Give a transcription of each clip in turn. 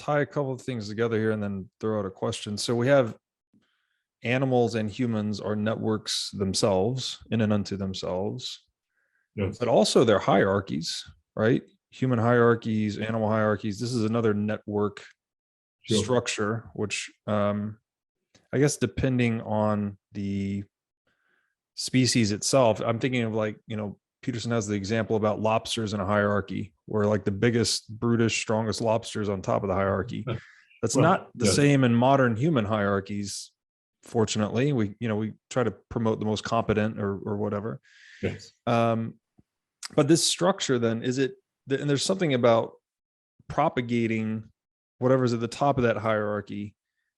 tie a couple of things together here and then throw out a question. So we have animals and humans are networks themselves in and unto themselves, Yes. but also they're hierarchies, right? Human hierarchies, animal hierarchies. This is another network structure, which I guess depending on the species itself, I'm thinking of like, Peterson has the example about lobsters in a hierarchy where like the biggest, brutish, strongest lobsters on top of the hierarchy. That's not the same in modern human hierarchies. Fortunately, we try to promote the most competent or whatever. Yes. But this structure then, and there's something about propagating whatever's at the top of that hierarchy,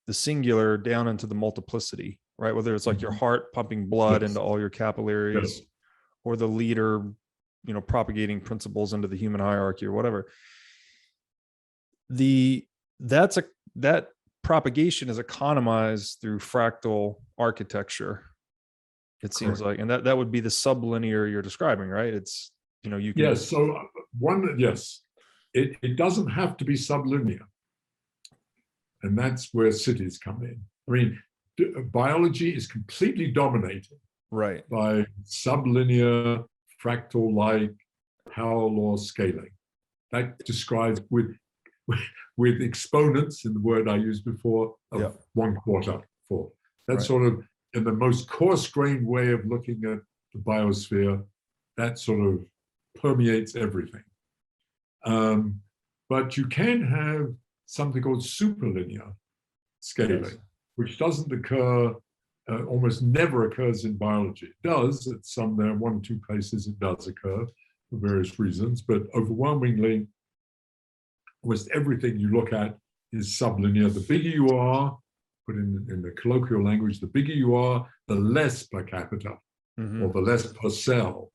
the singular down into the multiplicity, right? Whether it's like your heart pumping blood into all your capillaries, or the leader, propagating principles into the human hierarchy or whatever. That propagation is economized through fractal architecture, it seems like, and that would be the sublinear you're describing, right? It's, you can. Yes. So it doesn't have to be sublinear. And that's where cities come in. I mean, biology is completely dominated by sublinear, fractal-like power law scaling. That describes with exponents, in the word I used before, of 1/4. That's sort of in the most coarse-grained way of looking at the biosphere. That sort of permeates everything. But you can have something called superlinear scaling, which doesn't occur, almost never occurs in biology. It does at there are 1 or 2 places it does occur for various reasons, but overwhelmingly, almost everything you look at is sublinear. The bigger you are, put in the colloquial language, the bigger you are, the less per capita, or the less per cell.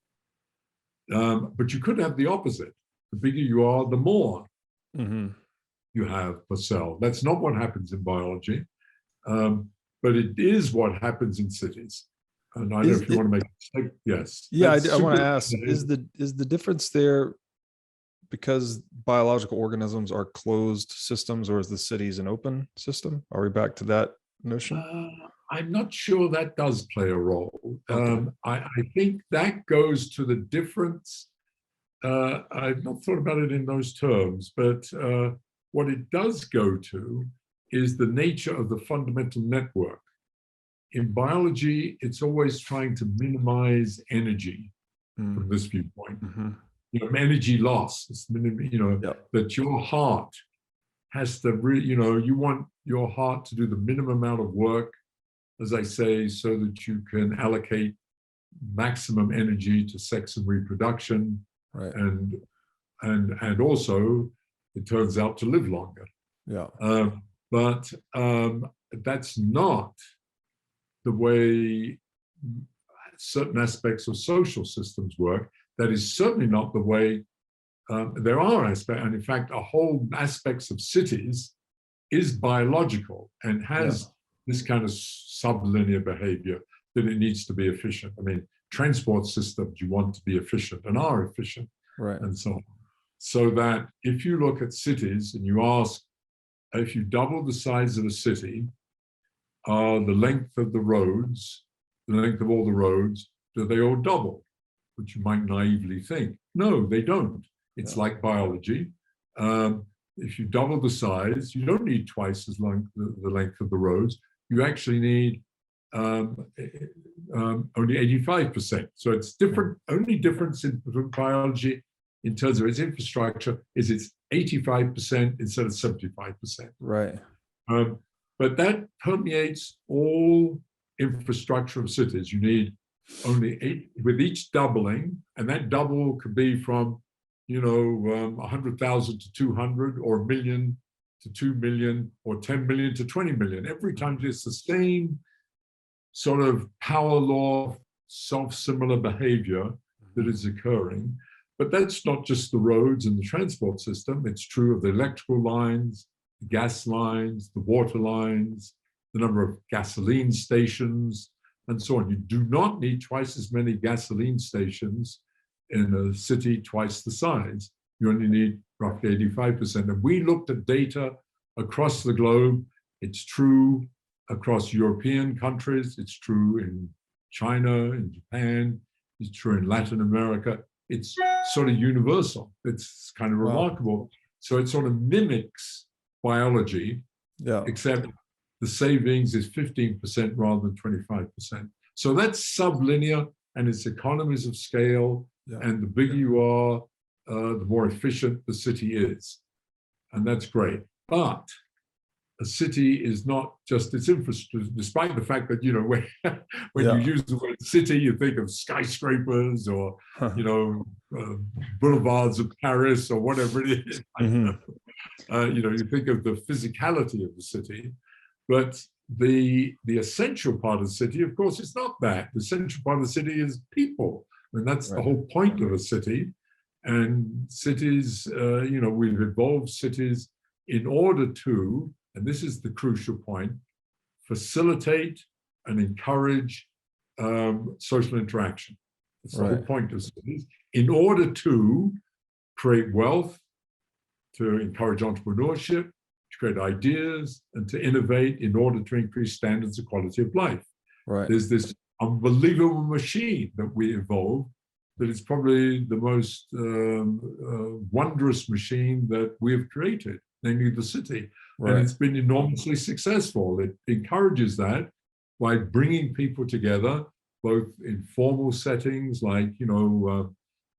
But you could have the opposite. The bigger you are, the more you have per cell. That's not what happens in biology, but it is what happens in cities. And I don't know if you want to make a mistake. Yes. Yeah, I want to ask, is the difference there because biological organisms are closed systems, or is the cities an open system? Are we back to that notion? I'm not sure that does play a role. I think that goes to the difference. I've not thought about it in those terms, but what it does go to is the nature of the fundamental network. In biology, it's always trying to minimize energy from this viewpoint. Energy loss. It's that your heart has to, you want your heart to do the minimum amount of work, as I say, so that you can allocate maximum energy to sex and reproduction, and also it turns out to live longer. But that's not the way certain aspects of social systems work. That is certainly not the way there are aspects, and in fact, a whole aspects of cities is biological and has this kind of sublinear behavior that it needs to be efficient. I mean, transport systems, you want to be efficient and are efficient, and so on. So that if you look at cities and you ask, if you double the size of a city, the length of the roads, the length of all the roads, do they all double? Which you might naively think. No, they don't. It's like biology. If you double the size, you don't need twice as long the length of the roads. You actually need only 85%. So it's different. Only difference in biology in terms of its infrastructure is it's 85% instead of 75%. But that permeates all infrastructure of cities. You need only 8 with each doubling, and that double could be from 100,000 to 200, or 1 million to 2 million, or 10 million to 20 million. Every time there's the same sort of power law, self-similar behavior that is occurring. But that's not just the roads and the transport system. It's true of the electrical lines, the gas lines, the water lines, the number of gasoline stations, and so on. You do not need twice as many gasoline stations in a city twice the size. You only need roughly 85%. And we looked at data across the globe. It's true across European countries. It's true in China, in Japan. It's true in Latin America. It's sort of universal. It's kind of remarkable. So it sort of mimics biology, except the savings is 15% rather than 25%. So that's sublinear, and it's economies of scale. And the bigger you are, the more efficient the city is. And that's great. But a city is not just its infrastructure, despite the fact that, when you use the word city, you think of skyscrapers or, boulevards of Paris or whatever it is. You think of the physicality of the city, but the essential part of the city, of course, is not that. The essential part of the city is people. And that's the whole point of a city. And cities, we've evolved cities in order to, and this is the crucial point, facilitate and encourage social interaction. That's the whole point of cities. In order to create wealth, to encourage entrepreneurship, to create ideas, and to innovate in order to increase standards of quality of life. There's this unbelievable machine that we evolved that is probably the most wondrous machine that we have created, namely the city. And it's been enormously successful. It encourages that by bringing people together, both in formal settings like,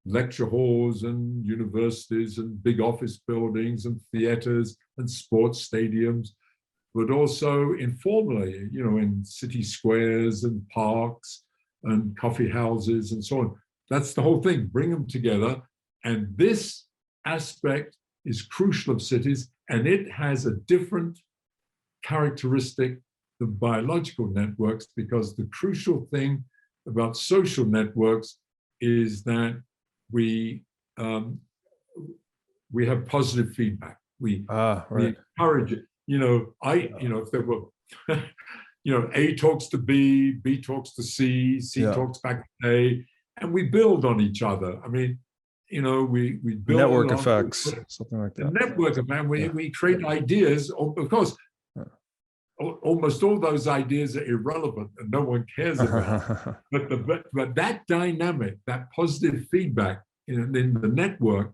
lecture halls and universities and big office buildings and theaters and sports stadiums, but also informally, in city squares and parks and coffee houses and so on. That's the whole thing, bring them together. And this aspect is crucial of cities, and it has a different characteristic than biological networks, because the crucial thing about social networks is that we have positive feedback. We encourage it. If there were, A talks to B, B talks to C, C talks back to A, and we build on each other. I mean, we build network effects, something like that. Network effect. We create ideas. Of course, almost all those ideas are irrelevant and no one cares about. but that dynamic, that positive feedback in the network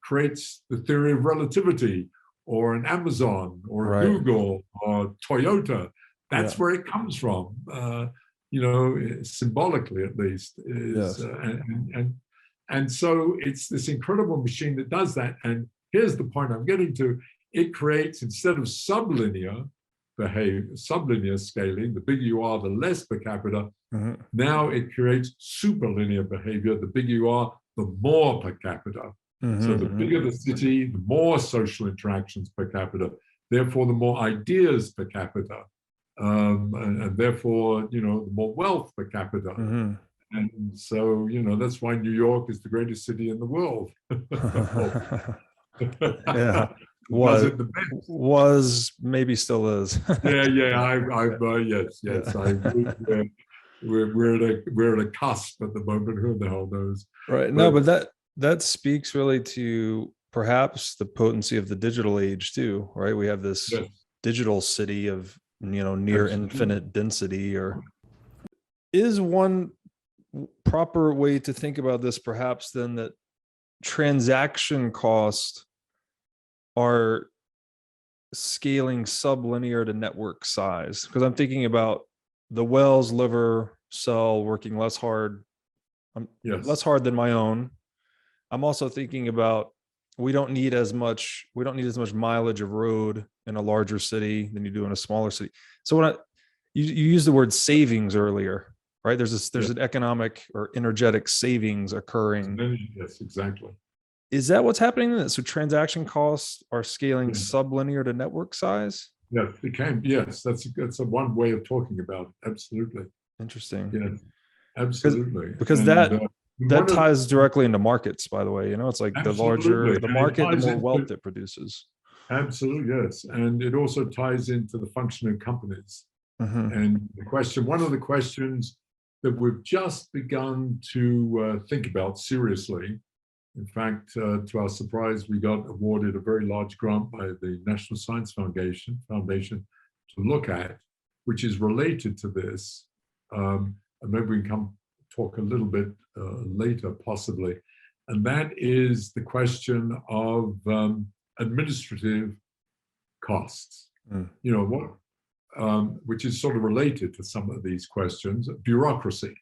creates the theory of relativity, or an Amazon, or Google, or Toyota. That's where it comes from. Symbolically at least. And so it's this incredible machine that does that. And here's the point I'm getting to. It creates, instead of sublinear behavior, sublinear scaling, the bigger you are, the less per capita. Now it creates superlinear behavior. The bigger you are, the more per capita. So the bigger the city, the more social interactions per capita. Therefore, the more ideas per capita. And therefore, the more wealth per capita. And so, that's why New York is the greatest city in the world. Was, maybe still is. Yes. We're at a cusp at the moment. Who the hell knows? But that speaks really to perhaps the potency of the digital age too, right? We have this digital city of near infinite density. Or is one proper way to think about this perhaps then that transaction costs are scaling sublinear to network size? Because I'm thinking about the whale's liver cell working less hard than my own. I'm also thinking about we don't need as much mileage of road in a larger city than you do in a smaller city. So when you used the word savings earlier, right? There's an economic or energetic savings occurring. Yes, exactly. Is that what's happening? So transaction costs are scaling sublinear to network size? Yes, it can. Yes, that's a one way of talking about it. Absolutely. Interesting. Yes, absolutely. Because that ties directly into markets, by the way. It's like the larger the market, the more wealth it produces. Absolutely, yes. And it also ties into the function of companies. And one of the questions that we've just begun to think about seriously In fact, to our surprise, we got awarded a very large grant by the National Science Foundation to look at, which is related to this. And maybe we can come talk a little bit later, possibly. And that is the question of administrative costs. You know, what, which is sort of related to some of these questions, bureaucracy.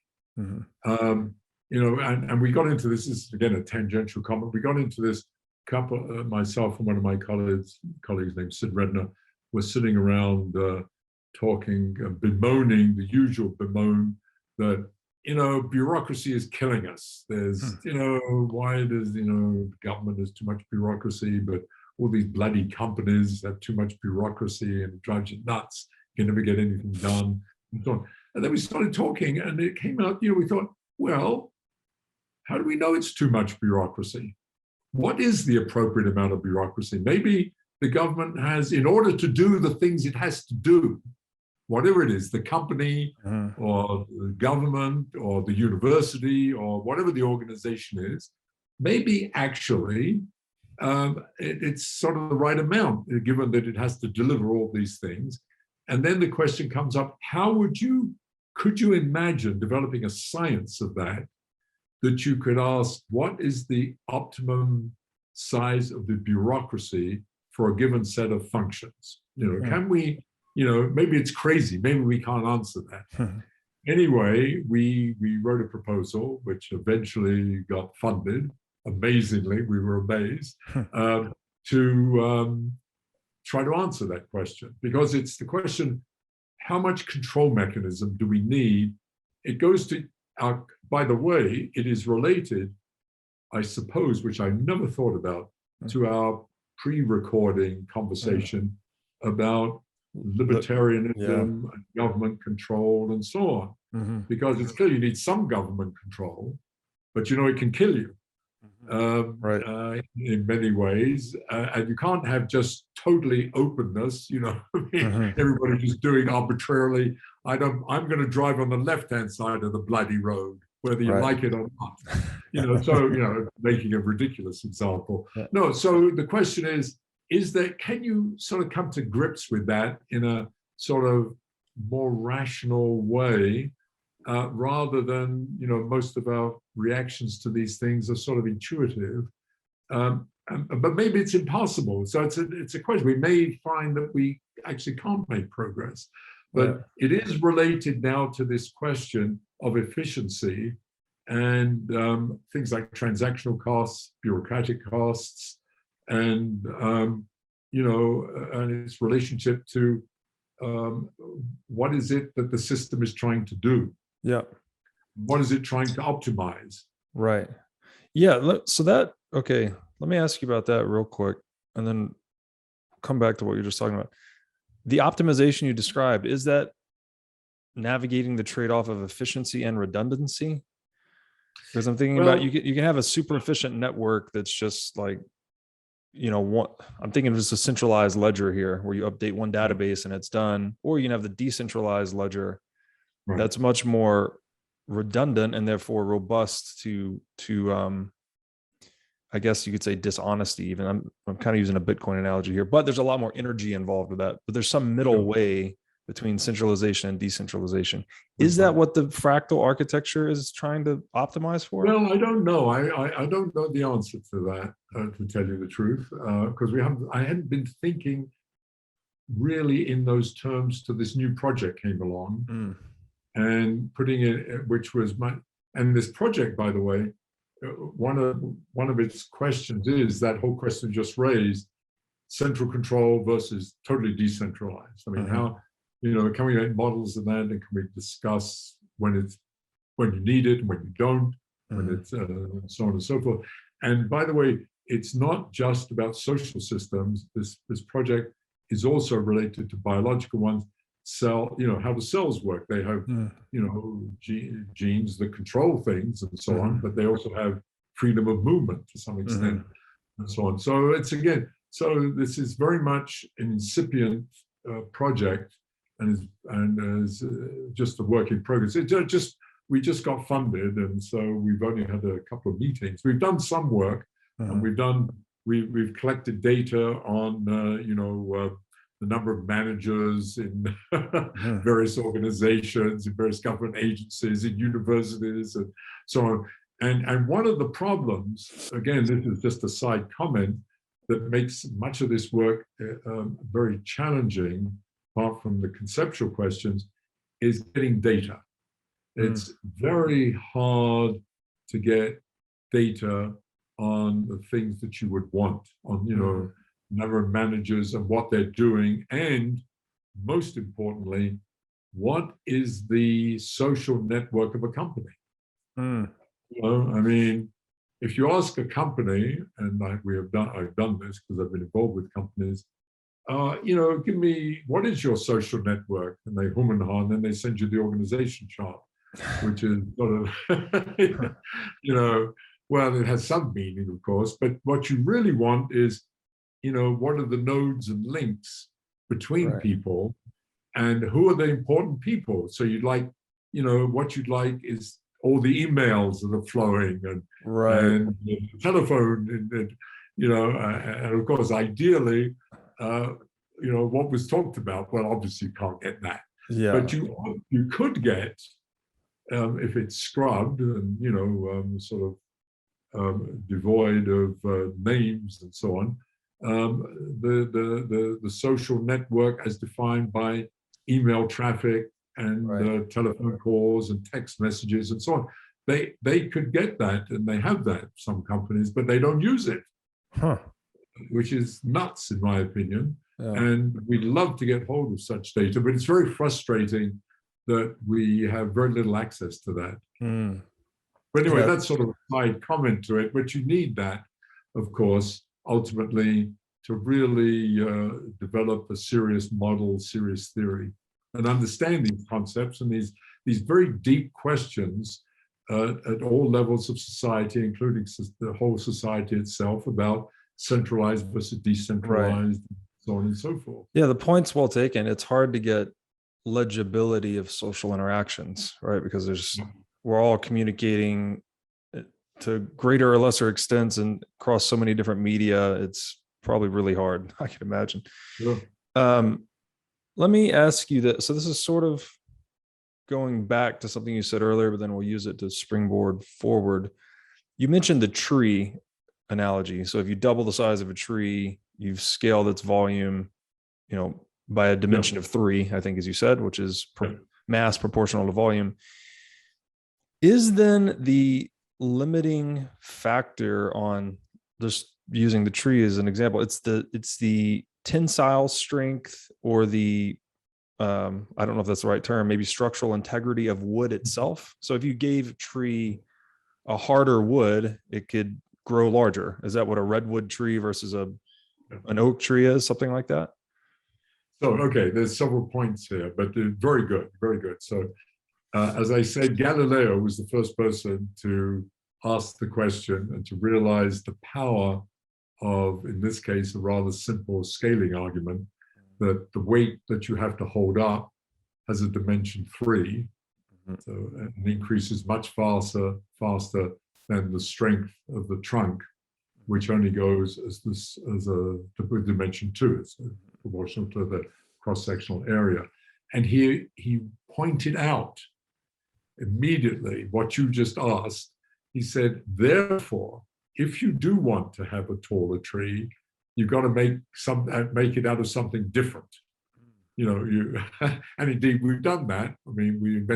You know, and we got into this is again a tangential comment. We got into this couple, myself and one of my colleagues named Sid Redner, were sitting around talking, bemoaning the usual bemoan that, you know, bureaucracy is killing us. There's, you know, why does, you know, government has too much bureaucracy, but all these bloody companies have too much bureaucracy and it drives you nuts. You can never get anything done and so on. And then we started talking and it came out, you know, we thought, well, how do we know it's too much bureaucracy? What is the appropriate amount of bureaucracy? Maybe the government has, in order to do the things it has to do, whatever it is, the company or the government or the university or whatever the organization is, maybe actually it's sort of the right amount, given that it has to deliver all these things. And then the question comes up, could you imagine developing a science of that you could ask, what is the optimum size of the bureaucracy for a given set of functions? You know, can we, you know, maybe it's crazy, maybe we can't answer that. Anyway, we wrote a proposal, which eventually got funded. Amazingly, we were amazed, to try to answer that question, because it's the question, how much control mechanism do we need? It goes to our, by the way, it is related, I suppose, which I never thought about, to our pre-recording conversation about libertarianism, and government control, and so on. Because it's clear you need some government control, but you know it can kill you in many ways, and you can't have just totally openness. You know, everybody just doing arbitrarily. I'm going to drive on the left-hand side of the bloody road, whether you like it or not. You know, so you know, making a ridiculous example. No, so the question is that, can you sort of come to grips with that in a sort of more rational way, rather than, you know, most of our reactions to these things are sort of intuitive, but maybe it's impossible. So it's a question. We may find that we actually can't make progress, but it is related now to this question of efficiency and things like transactional costs, bureaucratic costs, and you know, and its relationship to what is it that the system is trying to do? What is it trying to optimize? So that, okay, let me ask you about that real quick, and then come back to what you're just talking about. The optimization you described, is that navigating the trade-off of efficiency and redundancy? Because I'm thinking about, you can have a super efficient network that's just like, you know, I'm thinking of just a centralized ledger here where you update one database and it's done, or you can have the decentralized ledger that's much more redundant and therefore robust to I guess you could say dishonesty. Even I'm kind of using a Bitcoin analogy here, but there's a lot more energy involved with that. But there's some middle way between centralization and decentralization. Is that what the fractal architecture is trying to optimize for? Well, I don't know. I don't know the answer to that, to tell you the truth, because I hadn't been thinking really in those terms till this new project came along, and putting it, which was and this project, by the way, one of its questions is that whole question just raised: central control versus totally decentralized. I mean, how, you know, can we make models of that, and can we discuss when you need it and when you don't, when it's so on and so forth. And by the way, it's not just about social systems. This project is also related to biological ones. You know, how the cells work. They have, you know, genes that control things and so on, but they also have freedom of movement to some extent and so on. So it's so this is very much an incipient project, and is just a work in progress. It's just we just got funded, and so we've only had a couple of meetings. We've done some work, and we've collected data on the number of managers in various organizations, in various government agencies, in universities, and so on. And one of the problems, again, this is just a side comment, that makes much of this work very challenging, apart from the conceptual questions, is getting data. It's very hard to get data on the things that you would want, on, number of managers and what they're doing, and most importantly, what is the social network of a company? I mean, if you ask a company, and I've done this because I've been involved with companies, give me, what is your social network? And they hum and ha, and then they send you the organization chart, which is sort of, well, it has some meaning, of course, but what you really want is, what are the nodes and links between people, and who are the important people? So you'd like, what you'd like is all the emails that are flowing, and the telephone, and of course, ideally, what was talked about. Well, obviously, you can't get that, but you could get, if it's scrubbed and sort of devoid of names and so on, the social network as defined by email traffic and telephone calls and text messages and so on. They could get that, and they have that, some companies, but they don't use it, which is nuts in my opinion. And we'd love to get hold of such data, but it's very frustrating that we have very little access to that. But anyway, that's sort of a side comment to it, but you need that, of course, ultimately, to really develop a serious model, serious theory, and understand these concepts and these very deep questions at all levels of society, including the whole society itself, about centralized versus decentralized, and so on and so forth. Yeah, the point's well taken. It's hard to get legibility of social interactions, right? Because we're all communicating to greater or lesser extents and across so many different media. It's probably really hard, I can imagine. Let me ask you that. So this is sort of going back to something you said earlier, but then we'll use it to springboard forward. You mentioned the tree analogy. So if you double the size of a tree, you've scaled its volume, by a dimension of 3, I think, as you said, which is mass proportional to volume. Is then the limiting factor on just using the tree as an example, it's the tensile strength, or the I don't know if that's the right term, maybe structural integrity of wood itself? So if you gave a tree a harder wood, it could grow larger. Is that what a redwood tree versus an oak tree is? Something like that? So, okay, there's several points here, but they're very good, very good. So as I said, Galileo was the first person to ask the question and to realize the power of, in this case, a rather simple scaling argument, that the weight that you have to hold up has a dimension 3, so it increases much faster than the strength of the trunk, which only goes as a dimension 2. It's proportional to the cross-sectional area. And he pointed out immediately what you just asked. He said, therefore, if you do want to have a taller tree, you've got to make it out of something different. And indeed we've done that. I mean, we've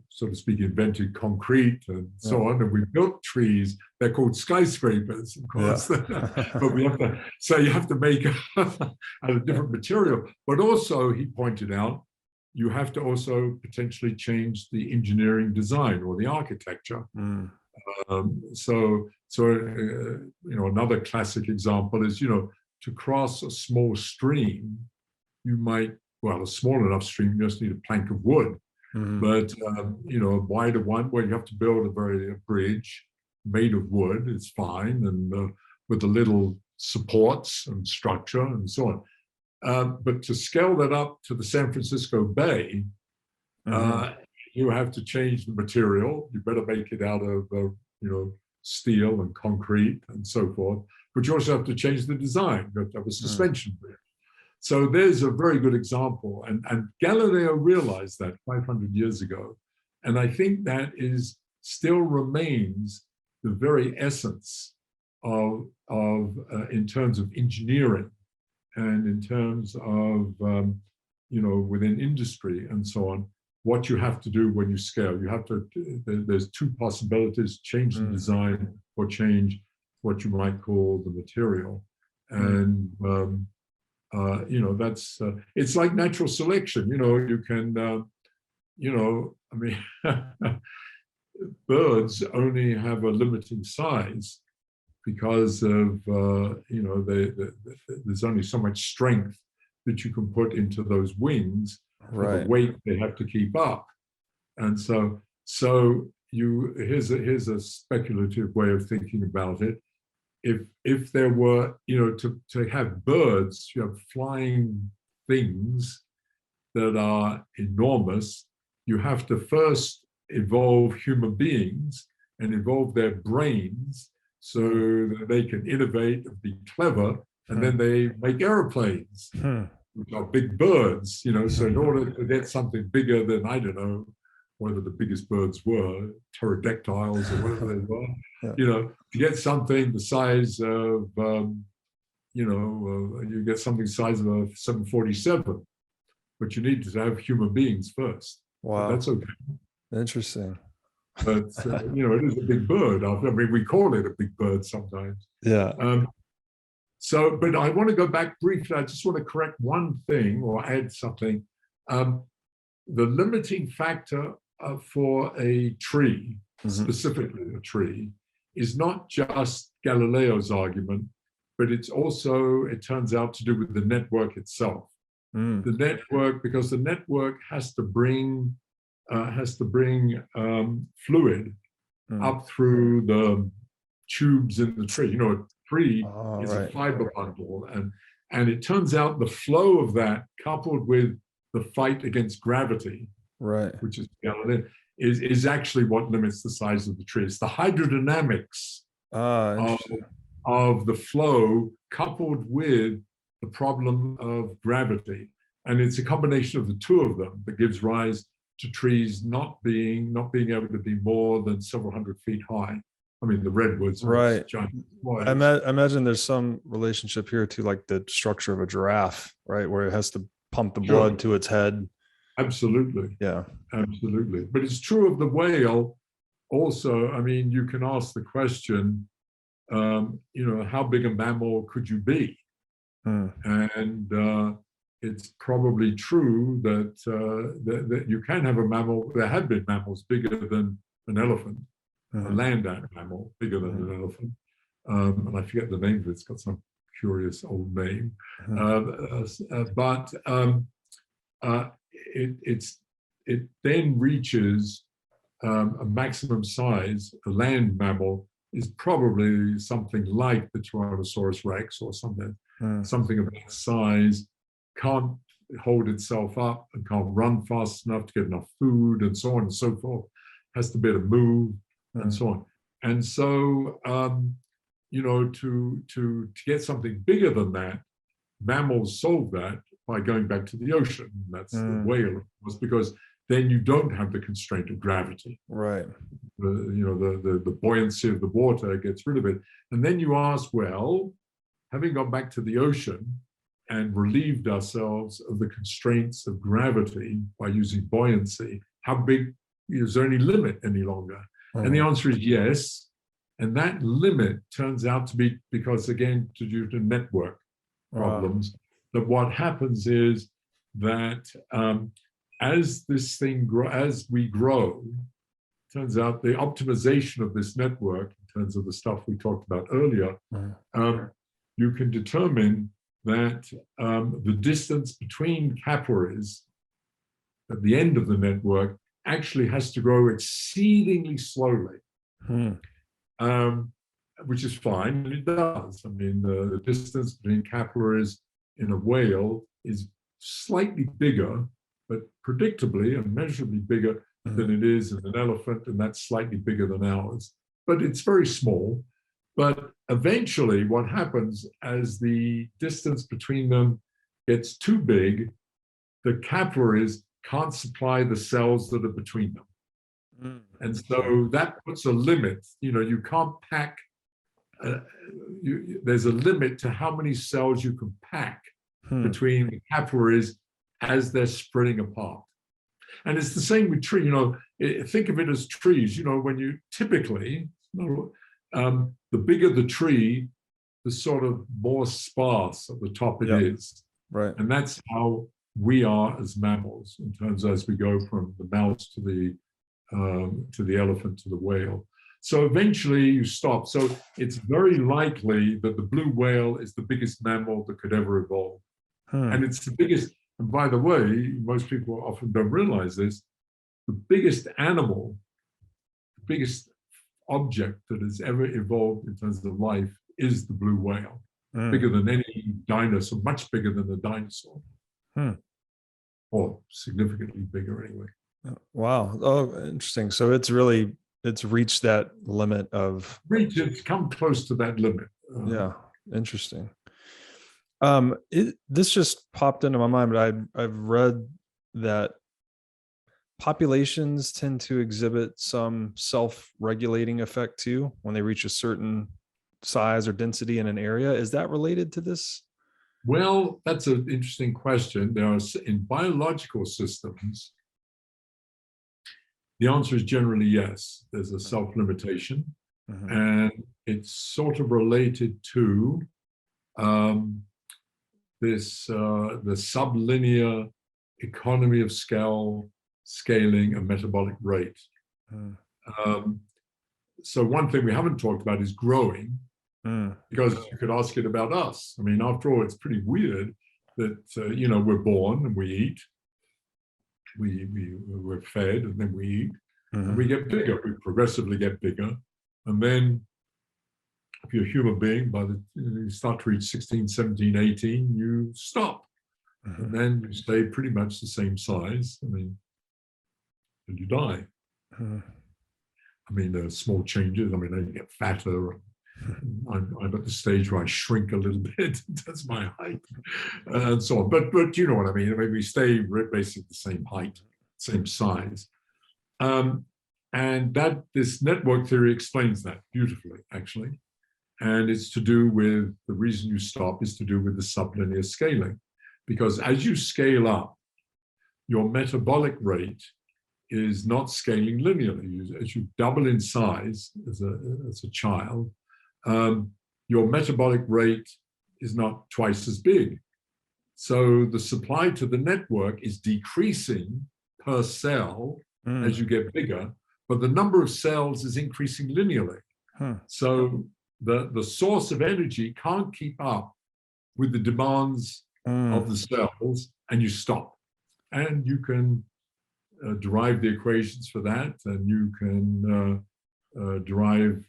so to speak invented concrete and so on, and we've built trees. They're called skyscrapers, of course. But you have to make out of different material. But also, he pointed out, you have to also potentially change the engineering design or the architecture. Another classic example is, to cross a small stream, you might, a small enough stream, you just need a plank of wood. But, a wider one where you have to build a bridge made of wood, it's fine, and with the little supports and structure and so on. But to scale that up to the San Francisco Bay, You have to change the material. You better make it out of steel and concrete and so forth. But you also have to change the design. You have to have a suspension bridge. So there's a very good example. And Galileo realized that 500 years ago. And I think that still remains the very essence of in terms of engineering and in terms of, within industry and so on, what you have to do when you scale. You have to, there's two possibilities: change the design or change what you might call the material. And, that's, it's like natural selection. You can, I mean, birds only have a limiting size because of, there's only so much strength that you can put into those wings. Right. The weight they have to keep up. And so here's a speculative way of thinking about it. If there were, to have birds, you have flying things that are enormous, you have to first evolve human beings and evolve their brains so that they can innovate and be clever, and then they make airplanes. Which are big birds, so in order to get something bigger than, I don't know, whether the biggest birds were, pterodactyls or whatever they were, to get something the size of, you get something the size of a 747, but you need to have human beings first. Wow. But that's okay. Interesting. But, it is a big bird. I mean, we call it a big bird sometimes. Yeah. But I want to go back briefly. I just want to correct one thing or add something. The limiting factor for a tree, specifically a tree, is not just Galileo's argument, but it's also, it turns out, to do with the network itself. The network, because the network has to bring fluid up through the tubes in the tree. A tree is a fiber bundle, and it turns out the flow of that, coupled with the fight against gravity, which is Galileo, is actually what limits the size of the tree. It's the hydrodynamics of the flow coupled with the problem of gravity, and it's a combination of the two of them that gives rise to trees not being able to be more than several hundred feet high. I mean, the redwoods. Right. I imagine there's some relationship here to like the structure of a giraffe, right? Where it has to pump the blood to its head. Absolutely. Yeah. Absolutely. But it's true of the whale also. I mean, you can ask the question, how big a mammal could you be? And it's probably true that you can have a mammal. There have been mammals bigger than an elephant. A land animal bigger than an elephant, and I forget the name of it. It's got some curious old name, but it then reaches a maximum size. A land mammal is probably something like the Tyrannosaurus Rex or something of that size. Can't hold itself up and can't run fast enough to get enough food, and so on and so forth. Has to be able to move. And so on. And so, to get something bigger than that, mammals solve that by going back to the ocean. That's the whale, of course, because then you don't have the constraint of gravity. Right. The buoyancy of the water gets rid of it. And then you ask, well, having gone back to the ocean and relieved ourselves of the constraints of gravity by using buoyancy, how big is there any limit any longer? And the answer is yes. And that limit turns out to be because, again, due to network problems, that what happens is that as we grow, turns out the optimization of this network, in terms of the stuff we talked about earlier, you can determine that the distance between capillaries at the end of the network actually has to grow exceedingly slowly, which is fine, and it does. I mean, the distance between capillaries in a whale is slightly bigger but predictably and measurably bigger than it is in an elephant, and that's slightly bigger than ours. But it's very small. But eventually what happens as the distance between them gets too big, the capillaries can't supply the cells that are between them. And so that puts a limit. You can't pack, there's a limit to how many cells you can pack between the capillaries as they're spreading apart. And it's the same with trees. Think of it as trees. When you typically, the bigger the tree, the sort of more sparse at the top it is. Right. And that's how we are as mammals, in terms of as we go from the mouse to the elephant to the whale. So eventually you stop. So it's very likely that the blue whale is the biggest mammal that could ever evolve. And it's the biggest, and by the way, most people often don't realize this, the biggest animal, the biggest object that has ever evolved in terms of life is the blue whale. Bigger than any dinosaur, much bigger than a dinosaur. Or significantly bigger anyway. Wow. Oh, interesting. So it's reached that limit of... It's come close to that limit. Yeah, interesting. This just popped into my mind, but I've read that populations tend to exhibit some self-regulating effect too when they reach a certain size or density in an area. Is that related to this? Well, that's an interesting question. There are, in biological systems, the answer is generally yes. There's a self-limitation, and it's sort of related to the sublinear economy of scaling and metabolic rate. So one thing we haven't talked about is growing, because you could ask it about us. I mean, after all, it's pretty weird that we're born and we eat, we're fed, and then we eat, and we get bigger. We progressively get bigger, and then if you're a human being, you start to reach 16, 17, 18, you stop. And then you stay pretty much the same size. I mean, and you die. I mean, there are small changes. I mean, you get fatter. I'm at the stage where I shrink a little bit. That's my height, and so on. But you know what I mean. I mean, we stay basically the same height, same size. And this network theory explains that beautifully, actually. And it's to do with, the reason you stop is to do with the sublinear scaling. Because as you scale up, your metabolic rate is not scaling linearly. As you double in size as a child, your metabolic rate is not twice as big. So the supply to the network is decreasing per cell as you get bigger, but the number of cells is increasing linearly. So the source of energy can't keep up with the demands of the cells, and you stop. And you can derive the equations for that, and you can derive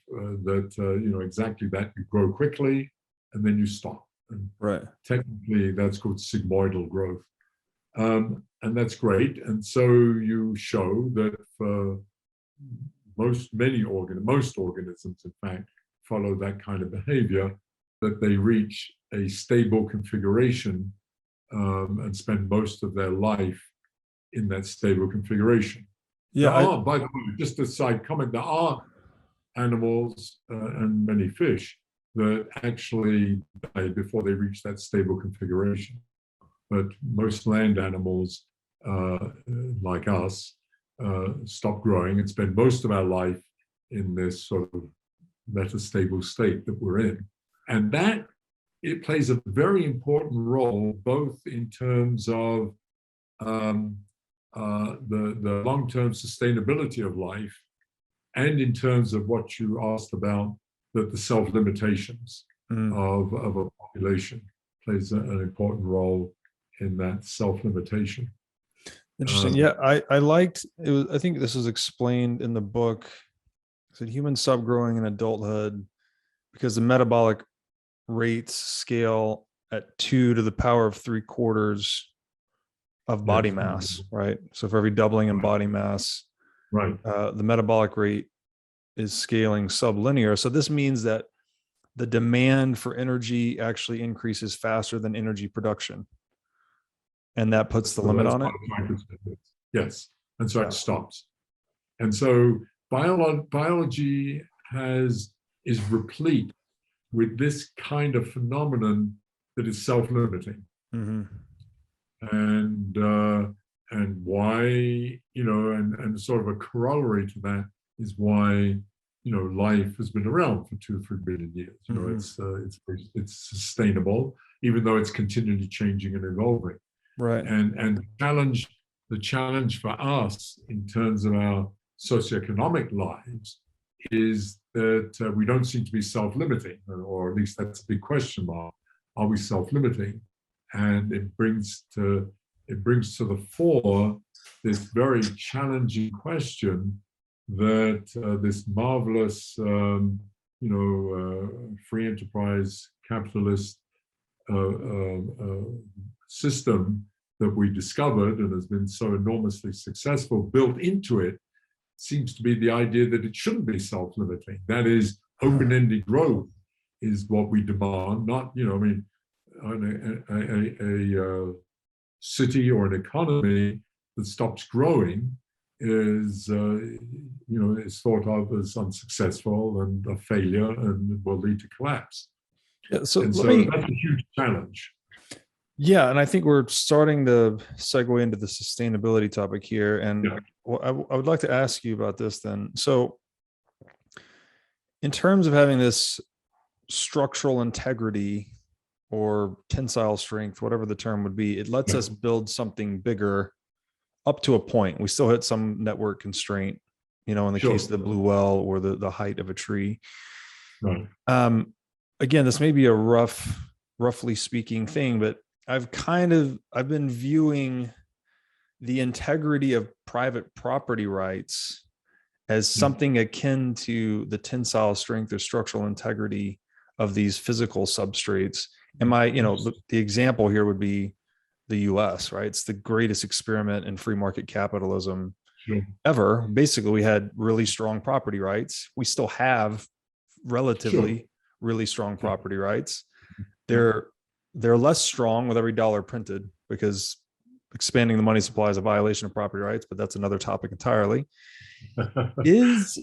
that, exactly that. You grow quickly, and then you stop. And technically, that's called sigmoidal growth. And that's great. And so you show that for most organisms, in fact, follow that kind of behavior, that they reach a stable configuration and spend most of their life in that stable configuration. Yeah. By the way, just a side comment, there are animals and many fish that actually die before they reach that stable configuration. But most land animals, like us, stop growing and spend most of our life in this sort of metastable state that we're in. And that, it plays a very important role, both in terms of the long-term sustainability of life, and in terms of what you asked about, that the self-limitations of a population plays an important role in that self-limitation. Interesting. Yeah, I liked it. I think this was explained in the book. It said humans stop growing in adulthood because the metabolic rates scale at 2 to the power of 3/4 of body mass, right? So for every doubling in body mass, right, the metabolic rate is scaling sublinear. So this means that the demand for energy actually increases faster than energy production. And that puts the limit on it. Yes. And so it stops. And so biology is replete with this kind of phenomenon that is self-limiting. Mm-hmm. And why, and sort of a corollary to that is why, life has been around for 2 or 3 billion years. It's sustainable, even though it's continually changing and evolving. Right. And the challenge for us in terms of our socioeconomic lives is that we don't seem to be self-limiting, or at least that's a big question mark. Are we self-limiting? And it brings to the fore this very challenging question that this marvelous, free enterprise capitalist system that we discovered and has been so enormously successful, built into it seems to be the idea that it shouldn't be self-limiting. That is, open-ended growth is what we demand, not, a city or an economy that stops growing is thought of as unsuccessful and a failure and will lead to collapse. Yeah, so that's a huge challenge. Yeah, and I think we're starting to segue into the sustainability topic here. And I would like to ask you about this then. So in terms of having this structural integrity or tensile strength, whatever the term would be, it lets us build something bigger up to a point. We still hit some network constraint, in the case of the blue well or the height of a tree. Right. Again, this may be a roughly speaking thing, but I've been viewing the integrity of private property rights as something akin to the tensile strength or structural integrity of these physical substrates. And the example here would be the US, right? It's the greatest experiment in free market capitalism ever. Basically, we had really strong property rights. We still have relatively really strong property rights. They're less strong with every dollar printed because expanding the money supply is a violation of property rights, but that's another topic entirely. Is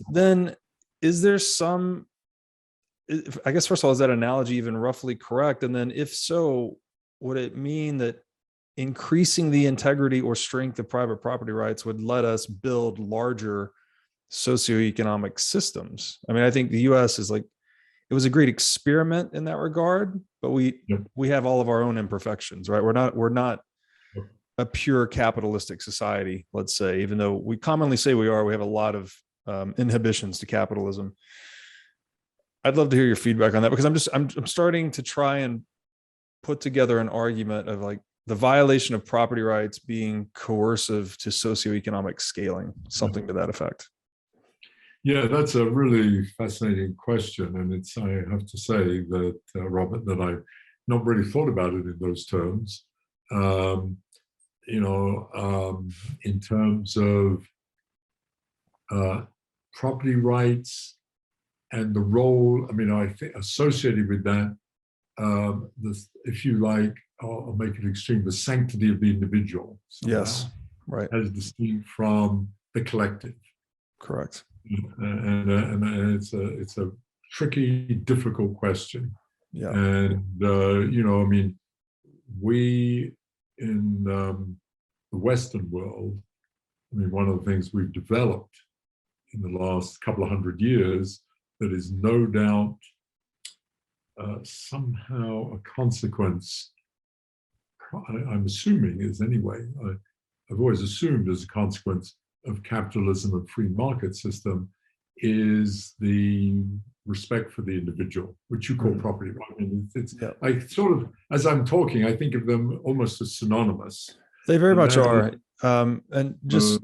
there some, I guess, first of all, is that analogy even roughly correct? And then if so, would it mean that increasing the integrity or strength of private property rights would let us build larger socioeconomic systems? I mean, I think the US is it was a great experiment in that regard, but we have all of our own imperfections, right? We're not a pure capitalistic society, let's say, even though we commonly say we are. We have a lot of inhibitions to capitalism. I'd love to hear your feedback on that, because I'm starting to try and put together an argument of the violation of property rights being coercive to socioeconomic scaling, something to that effect. Yeah, that's a really fascinating question. And I have to say that, Robert, that I've not really thought about it in those terms. In terms of property rights and the role, I think associated with that, if you like, I'll make it extreme, the sanctity of the individual. Yes, right. As distinct from the collective. Correct. And it's a tricky, difficult question. Yeah. And we in the Western world, one of the things we've developed in the last couple of 100 years that is no doubt somehow a consequence, I'm assuming is anyway, I've always assumed as a consequence of capitalism and free market system, is the respect for the individual, which you call property right. I sort of, as I'm talking, I think of them almost as synonymous. They very much are. And just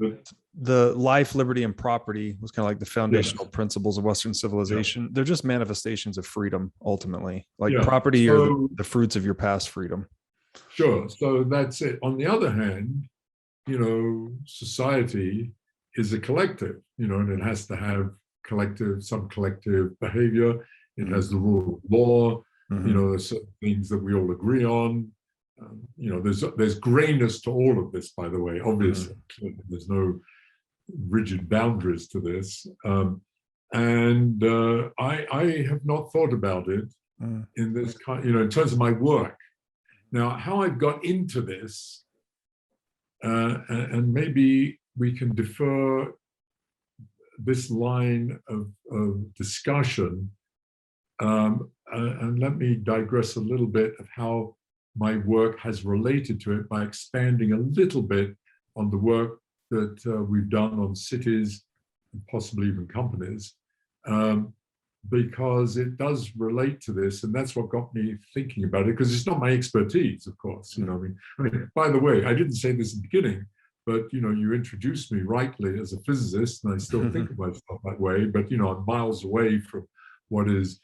the life, liberty, and property was kind of like the foundational principles of Western civilization. They're just manifestations of freedom, ultimately. Property are the fruits of your past freedom. Sure. So that's it. On the other hand, society is a collective, and it has to have some collective behavior. It has the rule of law. There's certain things that we all agree on. There's grayness to all of this, by the way. Obviously, there's no rigid boundaries to this. And I have not thought about it in this kind, in terms of my work. Now, how I've got into this, and maybe we can defer this line of discussion, and let me digress a little bit of how my work has related to it by expanding a little bit on the work that we've done on cities and possibly even companies, because it does relate to this, and that's what got me thinking about it, because it's not my expertise, of course. I mean, by the way, I didn't say this in the beginning, but you introduced me rightly as a physicist, and I still think of myself that way, but I'm miles away from what is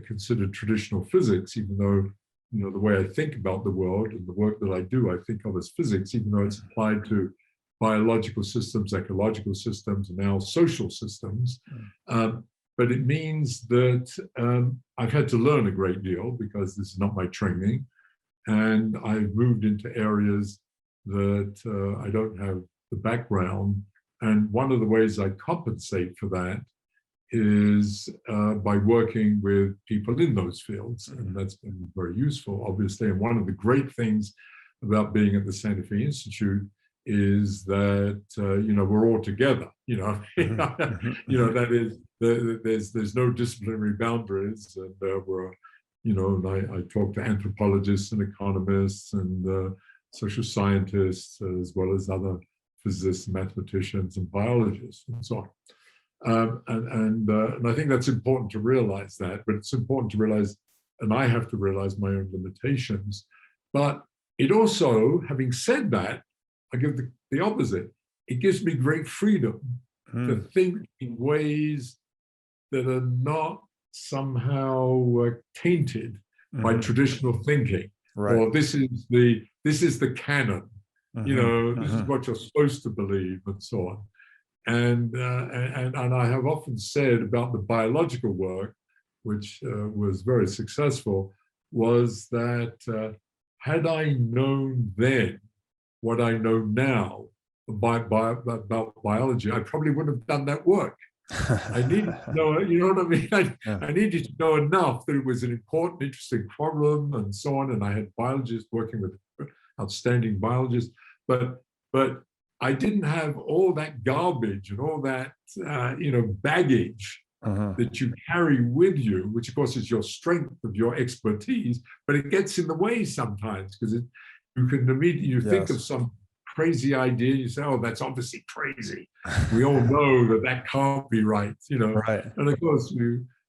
considered traditional physics, even though the way I think about the world and the work that I do, I think of as physics, even though it's applied to biological systems, ecological systems, and now social systems. But it means that I've had to learn a great deal because this is not my training. And I've moved into areas that I don't have the background. And one of the ways I compensate for that is by working with people in those fields. And that's been very useful, obviously. And one of the great things about being at the Santa Fe Institute is that we're all together. That is, there's no disciplinary boundaries, and we're and I talk to anthropologists and economists and social scientists, as well as other physicists, mathematicians, and biologists, and so on. And I think that's important to realize that, but it's important to realize, and I have to realize my own limitations. But it also, having said that, I give the opposite. It gives me great freedom to think in ways that are not somehow tainted by traditional thinking. Right. Or this is the canon. This is what you're supposed to believe, and so on. And I have often said about the biological work, which was very successful, was that had I known then what I know now about biology, I probably wouldn't have done that work. I needed to know, you know what I mean? I needed to know enough that it was an important, interesting problem, and so on. And I had biologists working with outstanding biologists, but I didn't have all that garbage and all that baggage that you carry with you, which of course is your strength of your expertise, but it gets in the way sometimes, because you can immediately think of some crazy idea, you say, oh, that's obviously crazy. We all know that can't be right, Right. And of course,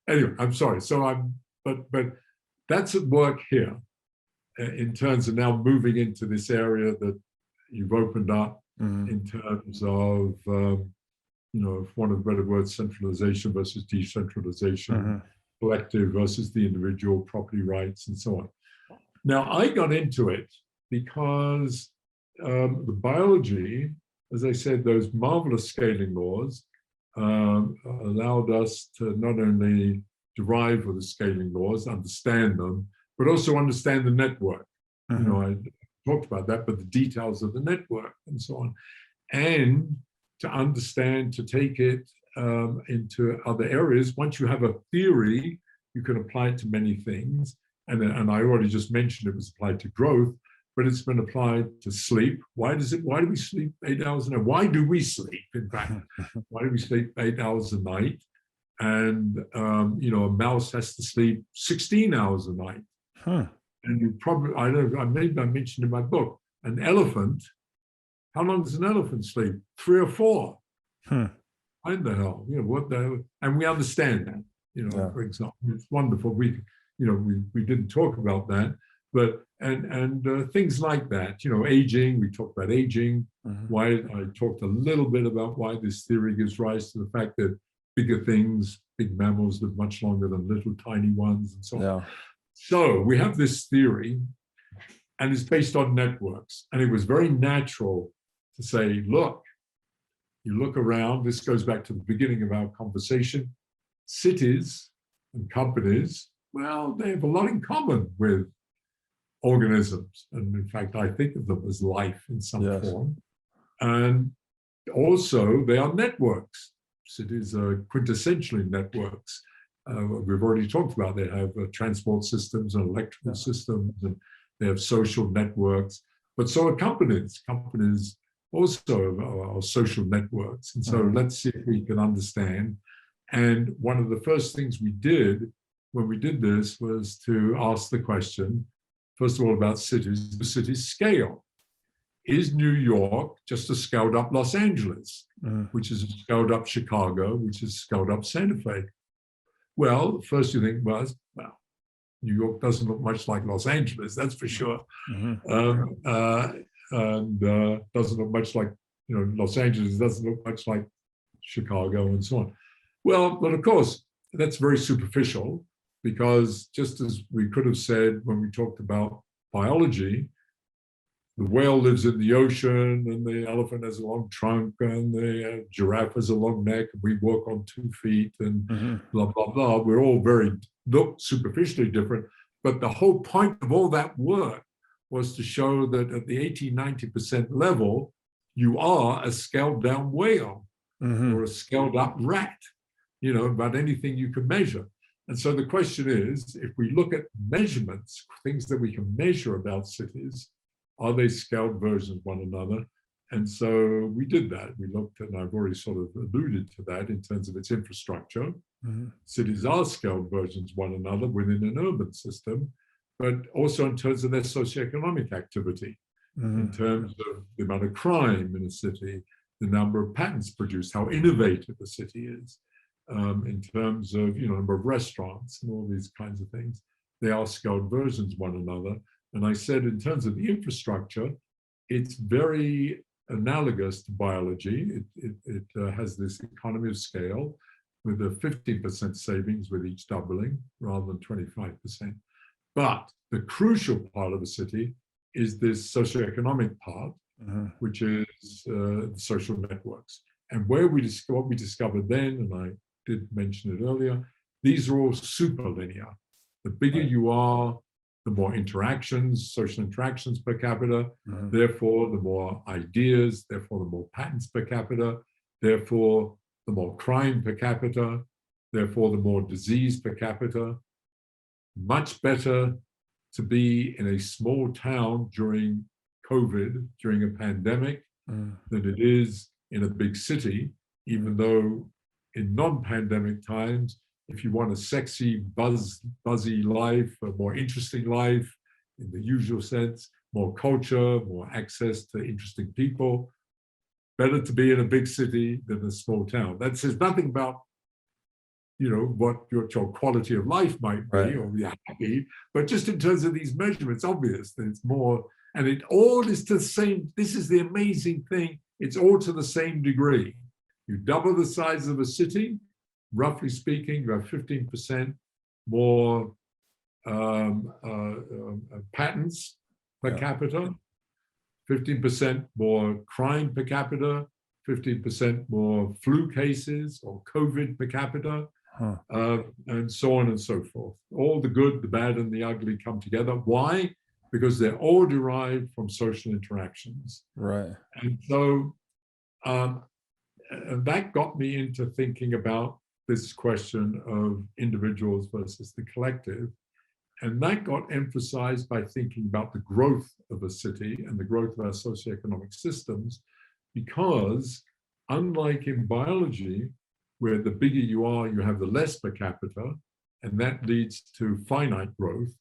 anyway, I'm sorry. So but that's at work here in terms of now moving into this area that you've opened up in terms of, if one of the better words, centralization versus decentralization, collective versus the individual, property rights, and so on. Now, I got into it because the biology, as I said, those marvelous scaling laws allowed us to not only derive with the scaling laws, understand them, but also understand the network. I talked about that, but the details of the network and so on. And to understand, to take it into other areas. Once you have a theory, you can apply it to many things. And I already just mentioned it was applied to growth, but it's been applied to sleep. Why do we sleep 8 hours a night? Why do we sleep, in fact? Why do we sleep 8 hours a night? And, a mouse has to sleep 16 hours a night. And you probably, maybe I mentioned in my book, an elephant, how long does an elephant sleep? 3 or 4. Find the hell, what the hell? And we understand that, for example, it's wonderful. We didn't talk about that, but and things like that, aging. We talked about aging. Why I talked a little bit about why this theory gives rise to the fact that bigger things, big mammals, live much longer than little tiny ones, and so on. So we have this theory, and it's based on networks. And it was very natural to say, look, you look around, this goes back to the beginning of our conversation, cities and companies, well, they have a lot in common with organisms. And in fact, I think of them as life in some form. And also, they are networks. Cities are quintessentially networks. We've already talked about they have transport systems and electrical systems, and they have social networks. But so are companies. Companies also are social networks. And so let's see if we can understand. And one of the first things we did when we did this was to ask the question, first of all, about cities, the city scale. Is New York just a scaled up Los Angeles, which is a scaled up Chicago, which is scaled up Santa Fe? Well, first you think, well, New York doesn't look much like Los Angeles, that's for sure. And doesn't look much like, Los Angeles doesn't look much like Chicago and so on. Well, but of course, that's very superficial, because just as we could have said when we talked about biology, the whale lives in the ocean, and the elephant has a long trunk, and the giraffe has a long neck, and we walk on 2 feet, and blah, blah, blah. We're all look superficially different. But the whole point of all that work was to show that at the 80–90% level, you are a scaled down whale or a scaled up rat, about anything you can measure. And so the question is, if we look at measurements, things that we can measure about cities, are they scaled versions of one another? And so we did that. We looked, and I've already sort of alluded to that in terms of its infrastructure. Cities are scaled versions of one another within an urban system, but also in terms of their socioeconomic activity, in terms of the amount of crime in a city, the number of patents produced, how innovative a city is, in terms of number of restaurants and all these kinds of things. They are scaled versions of one another. And I said, in terms of the infrastructure, it's very analogous to biology. It has this economy of scale with a 15% savings with each doubling rather than 25%. But the crucial part of a city is this socioeconomic part, which is social networks. And what we discovered then, and I did mention it earlier, these are all superlinear. The bigger you are, the more interactions, social interactions per capita, therefore the more ideas, therefore the more patents per capita, therefore the more crime per capita, therefore the more disease per capita. Much better to be in a small town during COVID, during a pandemic, than it is in a big city, even though in non-pandemic times, if you want a sexy, buzzy life, a more interesting life, in the usual sense, more culture, more access to interesting people, better to be in a big city than a small town. That says nothing about, what your quality of life might be, or you're happy, but just in terms of these measurements, obvious that it's more, and it all is to the same. This is the amazing thing. It's all to the same degree. You double the size of a city, roughly speaking, you have 15% more patents per capita, 15% more crime per capita, 15% more flu cases or COVID per capita, and so on and so forth. All the good, the bad, and the ugly come together. Why? Because they're all derived from social interactions. Right. And so and that got me into thinking about this question of individuals versus the collective. And that got emphasized by thinking about the growth of a city and the growth of our socioeconomic systems, because unlike in biology, where the bigger you are, you have the less per capita, and that leads to finite growth.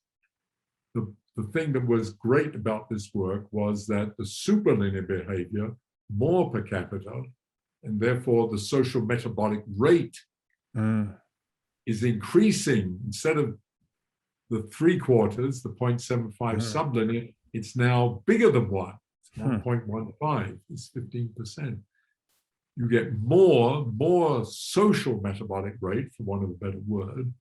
The thing that was great about this work was that the superlinear behavior, more per capita, and therefore the social metabolic rate is increasing. Instead of the 3/4, the 0.75 sublinear, it's now bigger than 1. It's 1.15, it's 15%. You get more social metabolic rate, for want of a better word.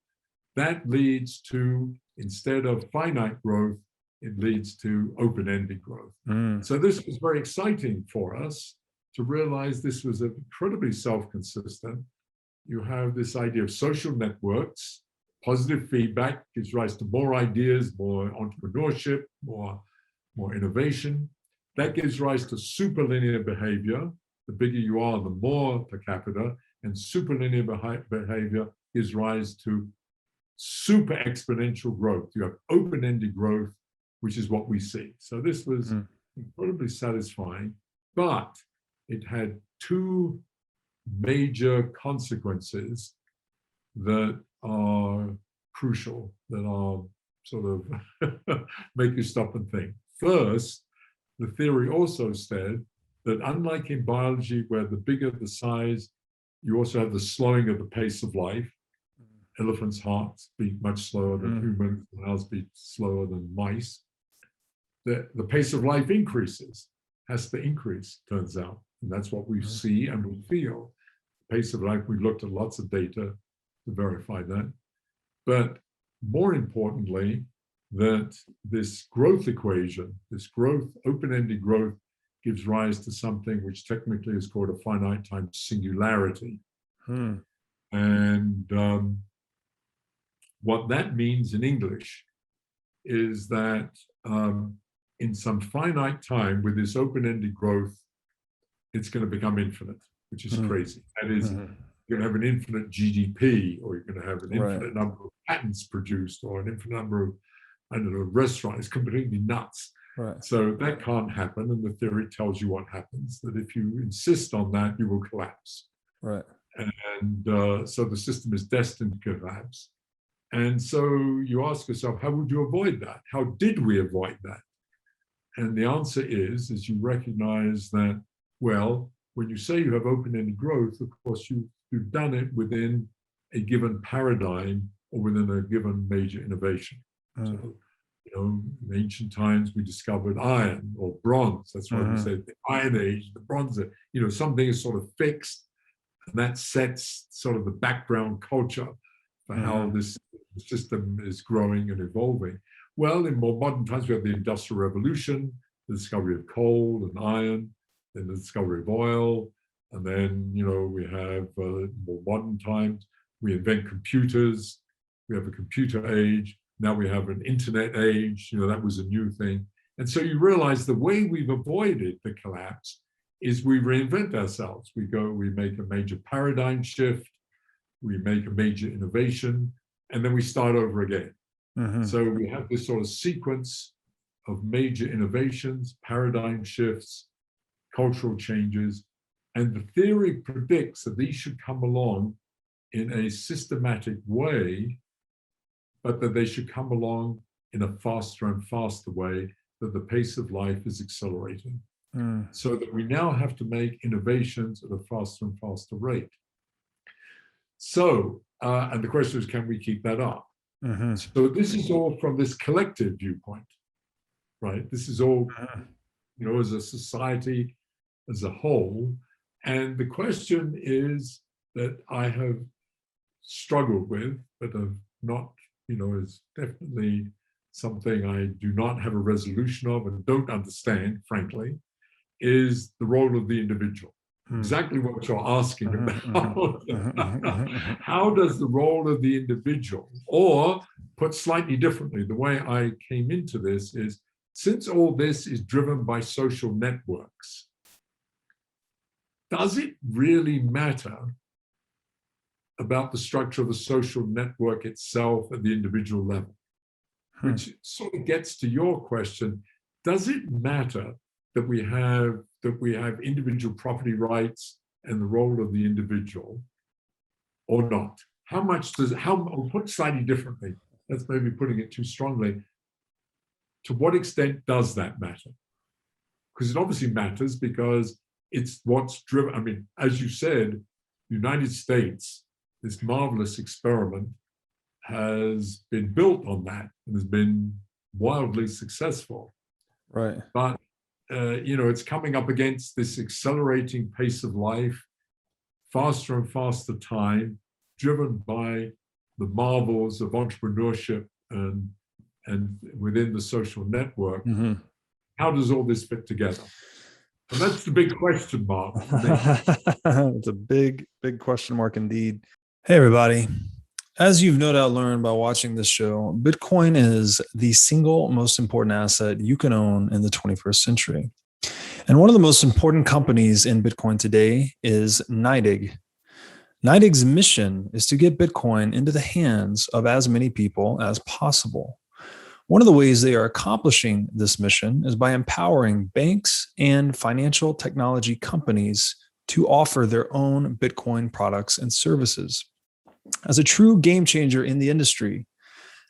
That leads to, instead of finite growth, it leads to open-ended growth. So this was very exciting for us to realize this was incredibly self-consistent. You have this idea of social networks. Positive feedback gives rise to more ideas, more entrepreneurship, more innovation. That gives rise to superlinear behavior. The bigger you are, the more per capita. And superlinear behavior gives rise to super exponential growth. You have open-ended growth, which is what we see. So this was incredibly satisfying, but it had two major consequences that are crucial, that are sort of make you stop and think. First, the theory also said that unlike in biology, where the bigger the size, you also have the slowing of the pace of life. Elephants' hearts beat much slower than humans, and ours beat slower than mice. The pace of life increases, has to increase, turns out. And that's what we see and we feel. The pace of life, we've looked at lots of data to verify that. But more importantly, that this growth equation, this growth, open-ended growth, gives rise to something which technically is called a finite time singularity. And what that means in English is that in some finite time with this open-ended growth, it's going to become infinite, which is crazy. That is, you're going to have an infinite GDP, or you're going to have an infinite number of patents produced, or an infinite number of, I don't know, restaurants. It's completely nuts. So that can't happen. And the theory tells you what happens, that if you insist on that, you will collapse. And so the system is destined to collapse. And so you ask yourself, how would you avoid that? How did we avoid that? And the answer is you recognize that, well, when you say you have open-ended growth, of course, you've done it within a given paradigm or within a given major innovation. So, you know, in ancient times, we discovered iron or bronze. That's why we say the Iron Age, the Bronze Age. You know, something is sort of fixed, and that sets sort of the background culture for how this system is growing and evolving. Well, in more modern times, we have the Industrial Revolution, the discovery of coal and iron, then the discovery of oil, and then, you know, we have more modern times, we invent computers, we have a computer age, now we have an internet age, you know, that was a new thing. And so you realize the way we've avoided the collapse is we reinvent ourselves. We make a major paradigm shift, we make a major innovation, and then we start over again. So we have this sort of sequence of major innovations, paradigm shifts, cultural changes, and the theory predicts that these should come along in a systematic way, but that they should come along in a faster and faster way, that the pace of life is accelerating. So that we now have to make innovations at a faster and faster rate. So, and the question is, can we keep that up? So this is all from this collective viewpoint, right? This is all, you know, as a society as a whole. And the question is that I have struggled with, but have not, you know, is definitely something I do not have a resolution of and don't understand, frankly, is the role of the individual. Exactly what you're asking about. How does the role of the individual, or put slightly differently, the way I came into this is, since all this is driven by social networks, does it really matter about the structure of the social network itself at the individual level? Which sort of gets to your question, does it matter that we have individual property rights and the role of the individual, or not? How much does, or put slightly differently, that's maybe putting it too strongly, to what extent does that matter? Because it obviously matters, because it's what's driven, I mean, as you said, the United States, this marvelous experiment, has been built on that and has been wildly successful. But you know, it's coming up against this accelerating pace of life, faster and faster time, driven by the marvels of entrepreneurship and and within the social network, Mm-hmm. how does all this fit together? And that's the big question mark for me. It's a big, big question mark indeed. Hey, everybody. As you've no doubt learned by watching this show, Bitcoin is the single most important asset you can own in the 21st century. And one of the most important companies in Bitcoin today is NYDIG. NYDIG's mission is to get Bitcoin into the hands of as many people as possible. One of the ways they are accomplishing this mission is by empowering banks and financial technology companies to offer their own Bitcoin products and services. As a true game changer in the industry,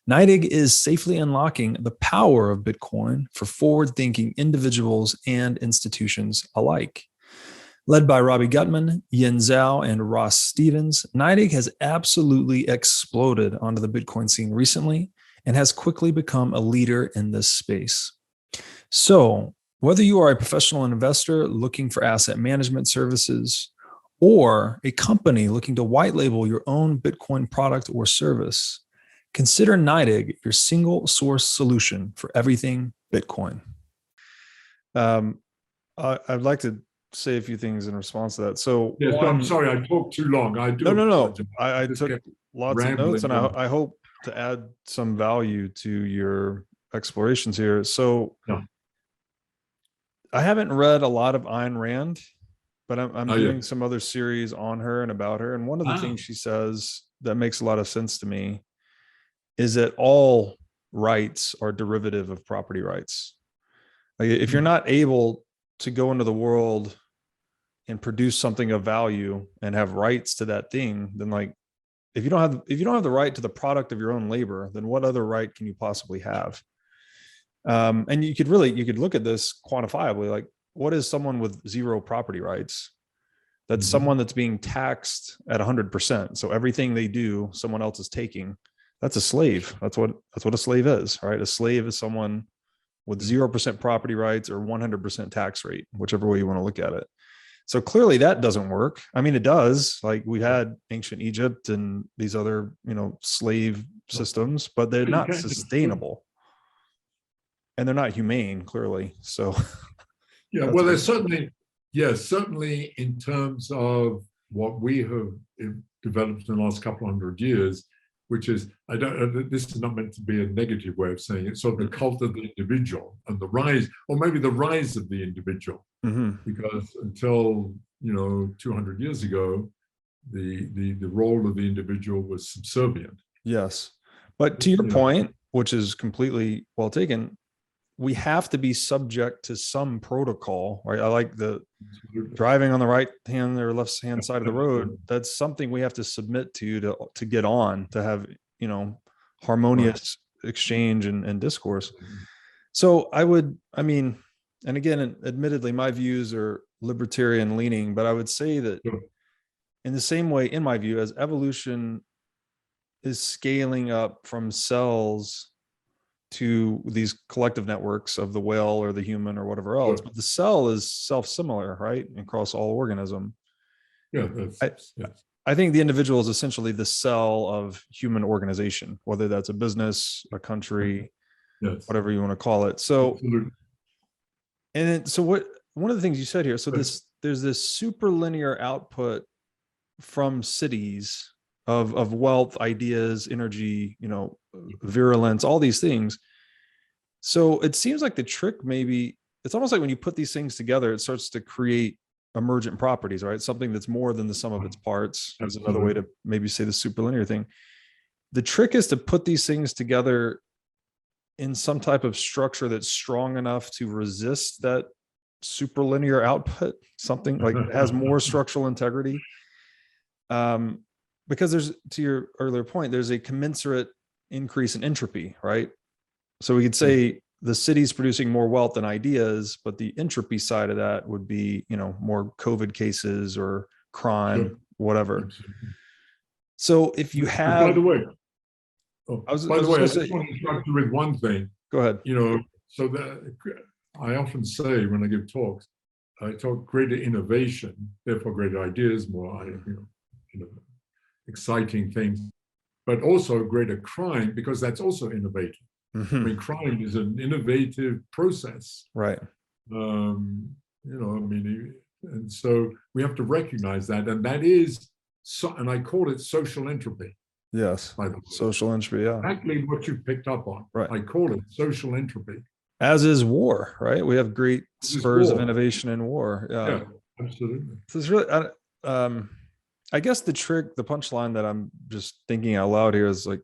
NYDIG is safely unlocking the power of Bitcoin for forward-thinking individuals and institutions alike. Led by Robbie Gutman, Yin Zhao, and Ross Stevens, NYDIG has absolutely exploded onto the Bitcoin scene recently and has quickly become a leader in this space. So, whether you are a professional investor looking for asset management services or a company looking to white label your own Bitcoin product or service, consider NYDIG your single source solution for everything Bitcoin. I'd like to say a few things in response to that. So, yes, I'm sorry, I talked too long. I do. No. I took lots of notes, and I hope to add some value to your explorations here. So, I haven't read a lot of Ayn Rand, but I'm doing some other series on her and about her. And one of the things she says that makes a lot of sense to me is that all rights are derivative of property rights. Like, if you're not able to go into the world and produce something of value and have rights to that thing, then like, if you don't have the right to the product of your own labor, then what other right can you possibly have? And you could look at this quantifiably, like, what is someone with zero property rights? That's someone that's being taxed at 100%. So everything they do, someone else is taking. That's a slave. That's what a slave is, right? A slave is someone with 0% property rights or 100% tax rate, whichever way you want to look at it. So clearly that doesn't work. I mean, it does. Like, we had ancient Egypt and these other, slave systems, but they're not sustainable. And they're not humane, clearly. So yeah, well, there's certainly in terms of what we have developed in the last couple of hundred years, which is, this is not meant to be a negative way of saying it, sort of the cult of the individual and the rise, or maybe the rise of the individual. Because until 200 years ago, the role of the individual was subservient. Yes, but to your point, which is completely well taken, we have to be subject to some protocol, right? I like the driving on the right hand or left hand side of the road. That's something we have to submit to get on, to have harmonious exchange and discourse. So and again, admittedly, my views are libertarian leaning, but I would say that in the same way, in my view, as evolution is scaling up from cells to these collective networks of the whale or the human or whatever else, but the cell is self-similar, right, across all organism. I think the individual is essentially the cell of human organization, whether that's a business, a country, whatever you want to call it. So, one of the things you said here, so there's this superlinear output from cities of wealth, ideas, energy, virulence, all these things. So it seems like the trick, maybe it's almost like when you put these things together, it starts to create emergent properties, right? Something that's more than the sum of its parts is another way to maybe say the superlinear thing. The trick is to put these things together in some type of structure that's strong enough to resist that superlinear output, something like it has more structural integrity. Because there's, to your earlier point, there's a commensurate increase in entropy, right? So we could say the city's producing more wealth than ideas, but the entropy side of that would be, more COVID cases or crime, whatever. So if you have, by the way, I just want to interrupt you with one thing. Go ahead. So that I often say when I give talks, I talk greater innovation, therefore greater ideas, more exciting things, but also greater crime, because that's also innovative. I mean, crime is an innovative process. Right. You know, I mean, and so we have to recognize that, and that is, so, and I call it social entropy. Yes. By the way. Social entropy. Yeah. Exactly what you picked up on. Right. I call it social entropy. As is war, right? We have great spurs of innovation in war. Yeah, absolutely. So it's really, I guess the punchline that I'm just thinking out loud here is like,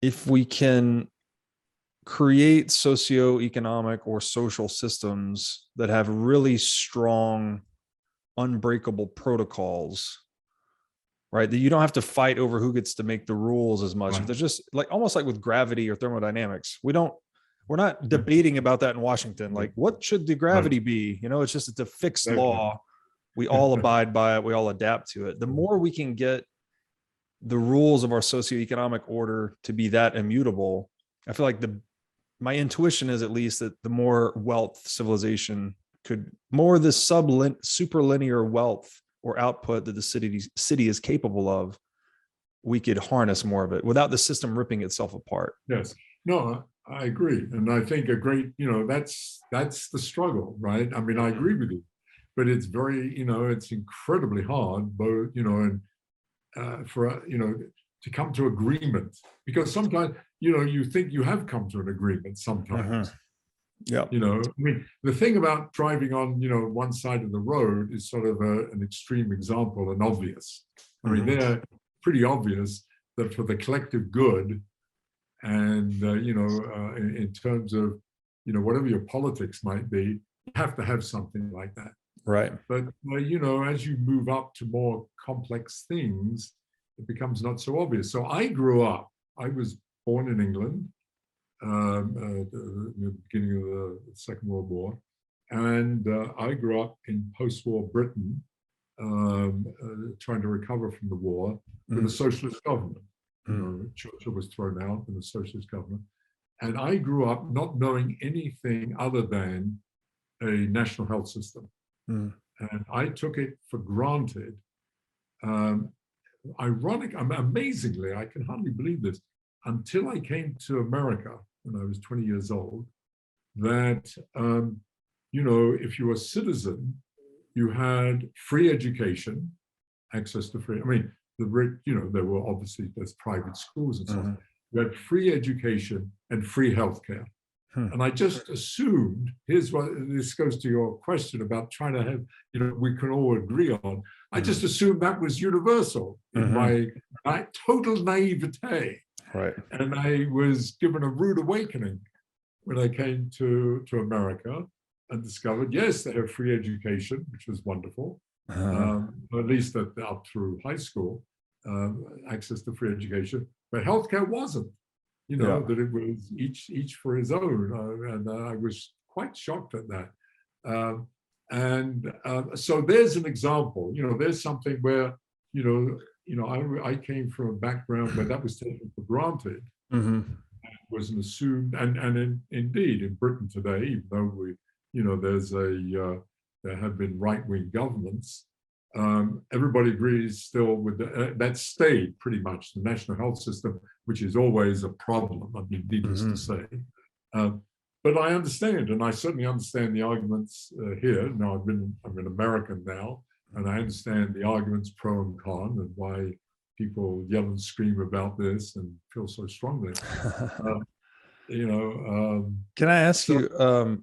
if we can create socioeconomic or social systems that have really strong, unbreakable protocols, right? That you don't have to fight over who gets to make the rules as much. Right. If there's just like, almost like with gravity or thermodynamics, we're not debating about that in Washington. Like, what should the gravity be? You know, it's a fixed law. We all abide by it. We all adapt to it. The more we can get the rules of our socioeconomic order to be that immutable, I feel like my intuition is at least that the more wealth civilization more of the superlinear wealth or output that the city is capable of, we could harness more of it without the system ripping itself apart. Yes. No, I agree. And I think that's the struggle, right? I mean, I agree with you, but it's very, it's incredibly hard, both, and to come to agreement, because sometimes, you think you have come to an agreement sometimes. Yeah. I mean, the thing about driving on, one side of the road is sort of an extreme example and obvious. I mean, they're pretty obvious that for the collective good, and in terms of whatever your politics might be, you have to have something like that, right? But as you move up to more complex things, it becomes not so obvious. So I was born in England in the beginning of the Second World War, and I grew up in post-war Britain, trying to recover from the war with a socialist government. Churchill was thrown out in the socialist government. And I grew up not knowing anything other than a national health system. And I took it for granted. Amazingly, I can hardly believe this, until I came to America when I was 20 years old, that, if you were a citizen, you had free education, access to free, there were obviously, there's private schools and so on. You had free education and free healthcare. And I just assumed, this goes to your question about trying to have, we can all agree on. I just assumed that was universal in my total naivete. Right. And I was given a rude awakening when I came to America and discovered, yes, they have free education, which was wonderful, at least up through high school, access to free education, but healthcare wasn't, that it was each for his own. And I was quite shocked at that. So there's an example, there's something where, I came from a background where that was taken for granted, was an assumed, and indeed in Britain today, even though there have been right-wing governments, everybody agrees still with that stayed pretty much the national health system, which is always a problem, I mean, needless to say. But I understand, and I certainly understand the arguments here. Now, I'm an American now, and I understand the arguments pro and con and why people yell and scream about this and feel so strongly. Can I ask you,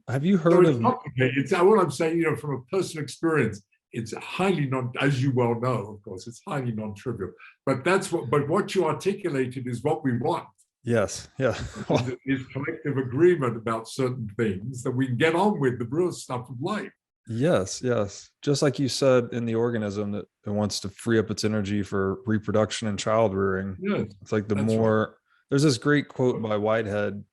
have you heard of... It's what I'm saying, from a personal experience, it's highly as you well know, of course, it's highly non-trivial. But what you articulated is what we want. Yes, yeah. Is collective agreement about certain things that we can get on with the real stuff of life. Yes, yes. Just like you said in the organism that it wants to free up its energy for reproduction and child rearing. Yes, it's like there's this great quote by Whitehead.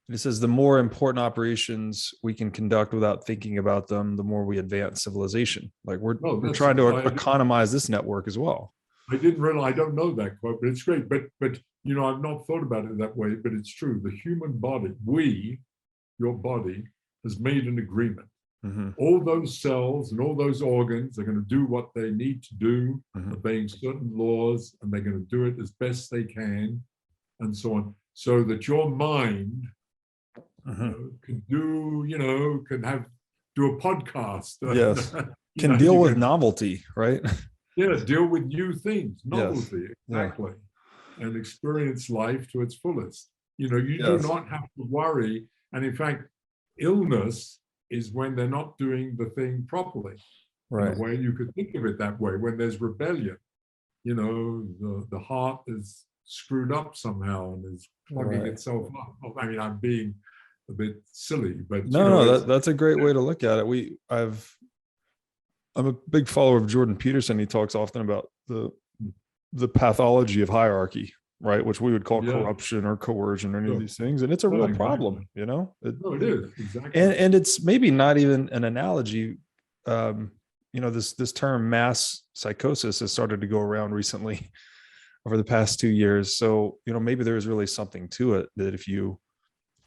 It says, the more important operations we can conduct without thinking about them, the more we advance civilization. Like we're trying to economize this network as well. I didn't realize, I don't know that quote, but it's great. But I've not thought about it that way, but it's true. The human body, your body, has made an agreement. All those cells and all those organs are going to do what they need to do, obeying certain laws, and they're going to do it as best they can, and so on. so that your mind can do, do a podcast. Yes. Can deal with novelty, right? Yeah, deal with new things, novelty, yes. exactly. Yeah. And experience life to its fullest. You yes. do not have to worry. And in fact, illness is when they're not doing the thing properly. Right. In a way, you could think of it that way. When there's rebellion, the heart is screwed up somehow and is plugging itself up. I mean, I'm being a bit silly, but that's a great way to look at it. I'm a big follower of Jordan Peterson. He talks often about the pathology of hierarchy, right? Which we would call corruption or coercion or any of these things. And it's a real problem, it is, exactly. And it's maybe not even an analogy. This term Mass-Psychosis has started to go around recently over the past 2 years. So, maybe there is really something to it, that if you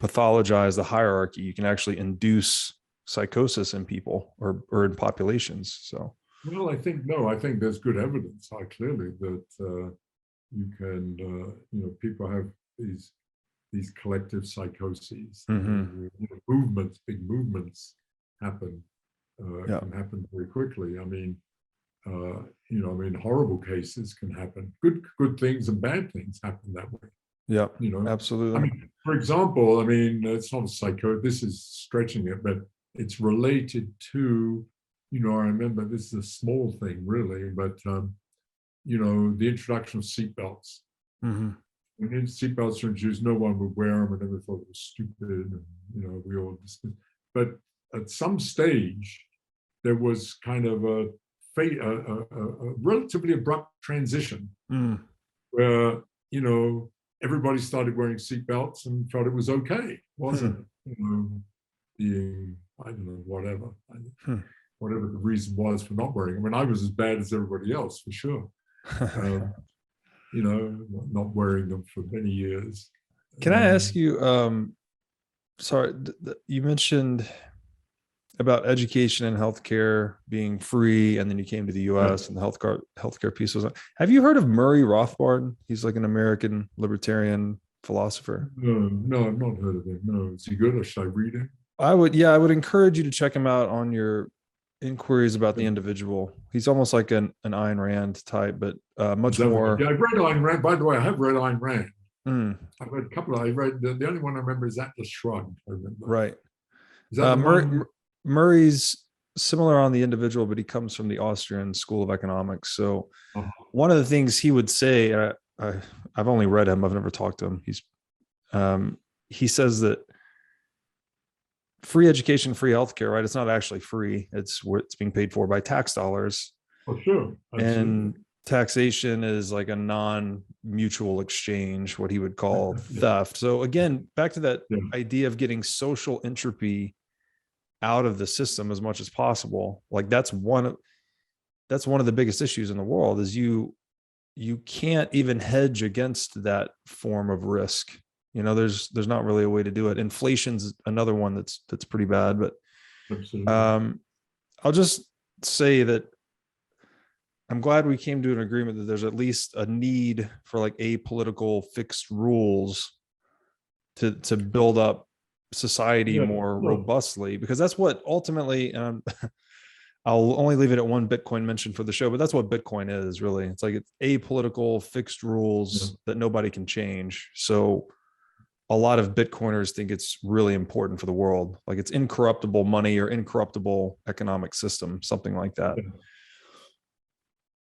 pathologize the hierarchy, you can actually induce psychosis in people or in populations. So, well, I think there's good evidence, clearly, that you can, people have these collective psychoses. Movements, big movements happen. Can happen very quickly. I mean, horrible cases can happen. Good things and bad things happen that way. Yeah, absolutely. I mean, for example, it's not a psycho. This is stretching it, but it's related to, I remember, this is a small thing really, but the introduction of seatbelts. When seatbelts were introduced, no one would wear them, and everyone thought it was stupid, and we all dismissed. But at some stage, there was kind of a relatively abrupt transition where, everybody started wearing seatbelts and felt it was okay, wasn't it? Being, I don't know, whatever the reason was for not wearing them. I mean, I was as bad as everybody else, for sure. Not wearing them for many years. Can I ask you, sorry, you mentioned about education and healthcare being free, and then you came to the U.S. and the healthcare piece was. Have you heard of Murray Rothbard? He's like an American libertarian philosopher. No, I've not heard of him. No, is he good, or should I read him? I would encourage you to check him out on your inquiries about the individual. He's almost like an Ayn Rand type, but much more. Yeah, I've read Ayn Rand. By the way, I have read Ayn Rand. I've read a couple. I read the only one I remember is Atlas Shrugged. I remember. Right. Is that Murray's similar on the individual, but he comes from the Austrian School of Economics. So one of the things he would say, I've only read him, I've never talked to him. He says that free education, free healthcare, right? It's not actually free. It's being paid for by tax dollars. Oh, sure. Absolutely. And taxation is like a non-mutual exchange, what he would call theft. So again, back to that idea of getting social entropy out of the system as much as possible. Like that's one of the biggest issues in the world is you can't even hedge against that form of risk. There's not really a way to do it. Inflation's another one that's pretty bad, but I'll just say that I'm glad we came to an agreement that there's at least a need for like apolitical fixed rules to build up society more robustly, because that's what ultimately, and I'll only leave it at one Bitcoin mention for the show, but that's what Bitcoin is really. It's like it's apolitical fixed rules that nobody can change. So a lot of Bitcoiners think it's really important for the world. Like it's incorruptible money or incorruptible economic system, something like that.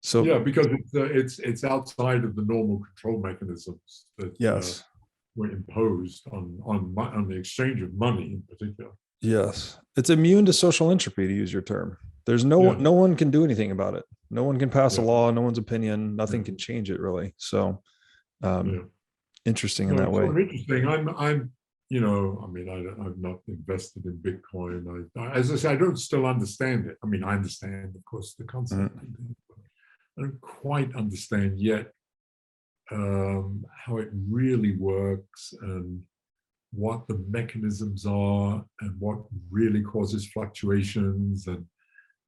So because it's outside of the normal control mechanisms that were imposed on the exchange of money in particular. Yes, it's immune to social entropy, to use your term. There's no one can do anything about it. No one can pass a law. No one's opinion. Nothing can change it really. So, interesting in that way. Interesting. I'm not invested in Bitcoin. As I say, I don't still understand it. I mean, I understand, of course, the concept. I don't quite understand yet how it really works and what the mechanisms are and what really causes fluctuations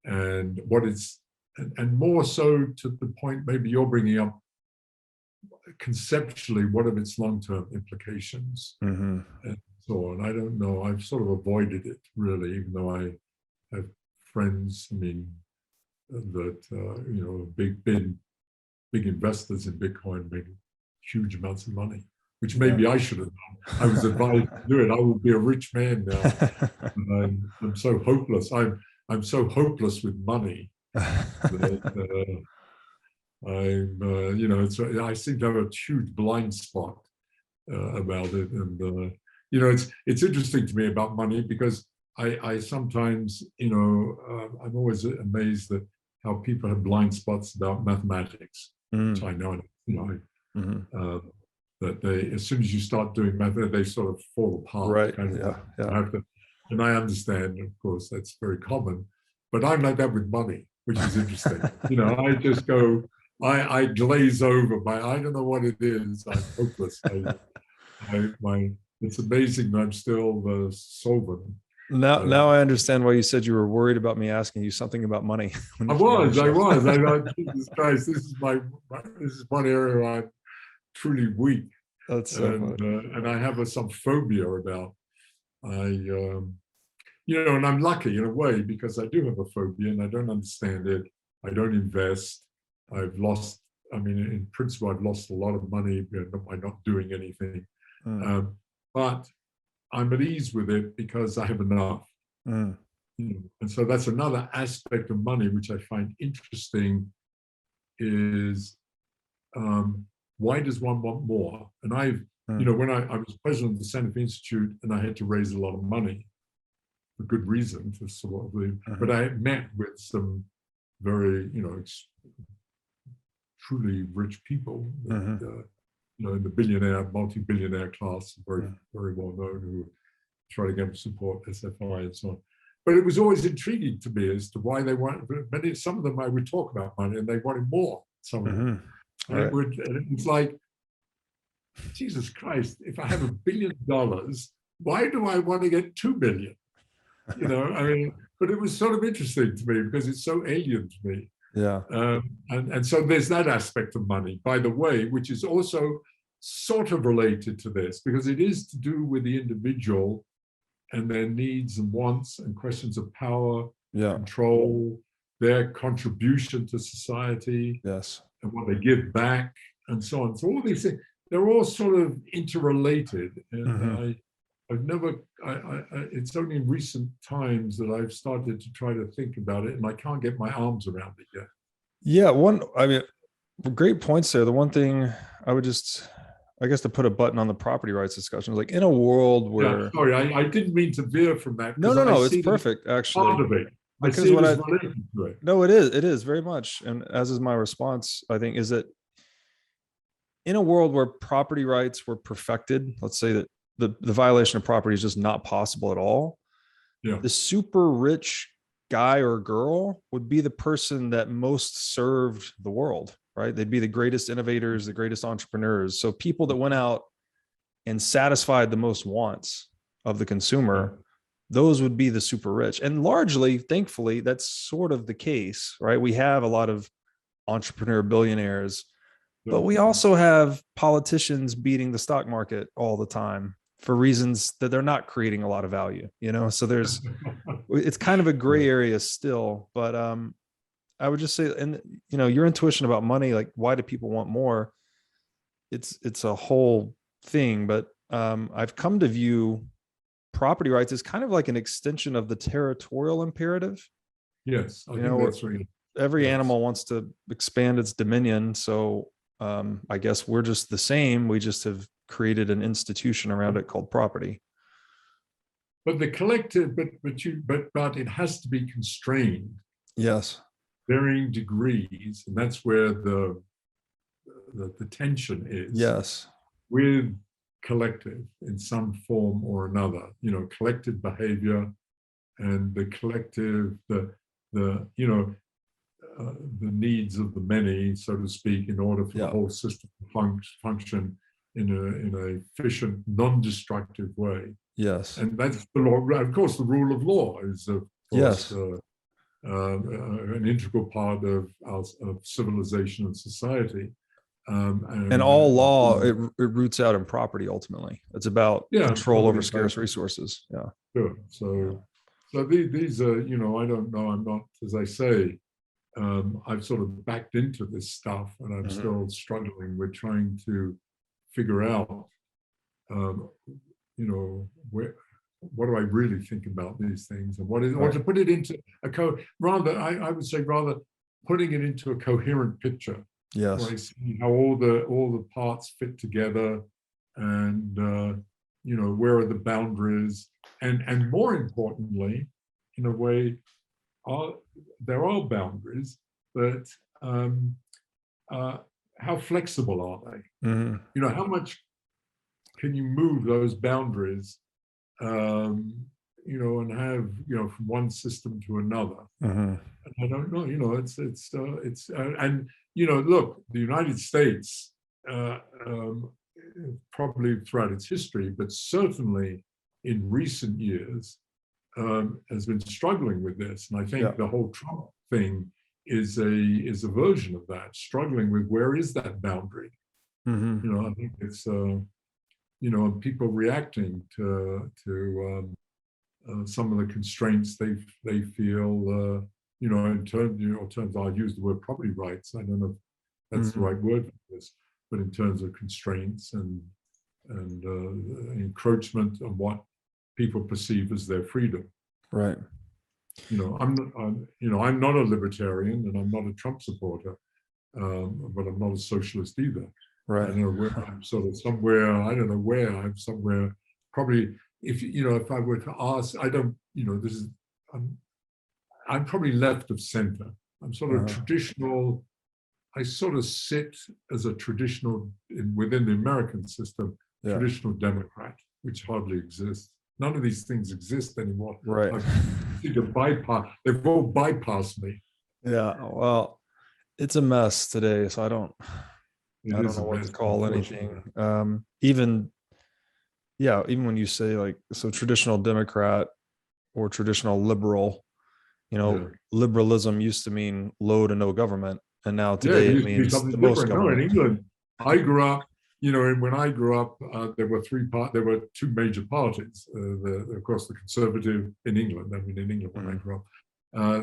and what it's and more so to the point maybe you're bringing up, conceptually, what are its long-term implications, and so on. I don't know. I've sort of avoided it, really, even though I have friends, I mean, that, you know, big investors in Bitcoin making huge amounts of money, which maybe I should have done. I was advised to do it. I would be a rich man now. I'm so hopeless. I'm so hopeless with money that you know, I seem to have a huge blind spot about it. And you know, it's interesting to me about money, because I sometimes, you know, I'm always amazed at how people have blind spots about mathematics, which I know, you know, that they, as soon as you start doing math, they sort of fall apart. Right. Kind of Yeah. And I understand, of course, that's very common, but I'm like that with money, which is interesting. You know, I just go, I glaze over I don't know what it is. I'm hopeless. It's amazing that I'm still solvent. Now I understand why you said you were worried about me asking you something about money. I was. I thought, Jesus Christ, this is one area where I'm truly weak. That's so funny. And I have some phobia about. You know, and I'm lucky in a way, because I do have a phobia and I don't understand it. I don't invest. I've lost. I mean, in principle, I've lost a lot of money by not doing anything. But I'm at ease with it because I have enough. You know, and so that's another aspect of money which I find interesting, is why does one want more? And I've, you know, when I was president of the Center for Institute, and I had to raise a lot of money for good reason, for sort of, but I met with some very, you know, truly rich people, that, you know, in the billionaire, multi-billionaire class, very, very well known, who try to get support SFI and so on. But it was always intriguing to me as to why they want. Some of them I would talk about money, and they wanted more. Some of them, and it was like, Jesus Christ! If I have $1 billion, why do I want to get 2 billion? You know, I mean, but it was sort of interesting to me because it's so alien to me. Yeah. And so there's that aspect of money, by the way, which is also sort of related to this, because it is to do with the individual and their needs and wants and questions of power, control, their contribution to society, and what they give back, and so on. So all these things, they're all sort of interrelated. And I've never, it's only in recent times that I've started to try to think about it, and I can't get my arms around it yet. Yeah, I mean, great points there. The one thing I would just, I guess, to put a button on the property rights discussion, like in a world where... Yeah, sorry, I didn't mean to veer from that. No, it's perfect, actually. Part of it. Because no, it is very much. And as is my response, I think, is that in a world where property rights were perfected, let's say that the violation of property is just not possible at all. The super rich guy or girl would be the person that most served the world, right? They'd be the greatest innovators, the greatest entrepreneurs. So people that went out and satisfied the most wants of the consumer, those would be the super rich. And largely, thankfully, that's sort of the case, right? We have a lot of entrepreneur billionaires, but we also have politicians beating the stock market all the time for reasons that they're not creating a lot of value, you know? So it's kind of a gray area still, but I would just say, and you know, your intuition about money, like why do people want more? It's a whole thing, but I've come to view property rights as kind of like an extension of the territorial imperative. Yes, I think that's right. Every animal wants to expand its dominion, so I guess we're just the same. We just have created an institution around it called property. But the collective, but it has to be constrained. Yes. Varying degrees, and that's where the tension is. Yes. With collective in some form or another, you know, collective behavior and the collective, the needs of the many, so to speak, in order for the whole system to function in an efficient, non-destructive way. Yes. And that's the law. Of course, the rule of law is, of course, an integral part of civilization and society. And all law, it roots out in property ultimately. It's about control over scarce resources. Yeah. Sure. So these are, I don't know. I'm not, as I say, I've sort of backed into this stuff, and I'm still struggling with trying to figure out, what do I really think about these things, and what is, or to put it into a I would say rather putting it into a coherent picture. Yes. Where I see how all the parts fit together, and where are the boundaries, and more importantly, in a way, there are boundaries, but how flexible are they? Mm-hmm. How much can you move those boundaries, and have, from one system to another? Mm-hmm. I don't know. It's and look, the United States, probably throughout its history, but certainly in recent years, has been struggling with this. And I think the whole Trump thing is a version of that, struggling with where is that boundary. Mm-hmm. I think it's people reacting to some of the constraints they feel. In terms, I'll use the word property rights. I don't know if that's the right word for this, but in terms of constraints and encroachment on what people perceive as their freedom. Right. I'm not a libertarian, and I'm not a Trump supporter, but I'm not a socialist either. Right. I know where I'm sort of somewhere. I don't know where I'm somewhere. Probably, if I were to ask, I don't. This is. I'm probably left of center. I'm sort of traditional. I sort of sit as a traditional within the American system, traditional Democrat, which hardly exists. None of these things exist anymore. Right. They've all bypassed me. Yeah. Well, it's a mess today, so I don't know what to call anything. Even when you say like, so traditional Democrat or traditional liberal, liberalism used to mean low to no government, and now today it means the most government. No, in England, I grew up. And when I grew up, there were two major parties. Of course, the Conservative in England. I mean, in England when I grew up,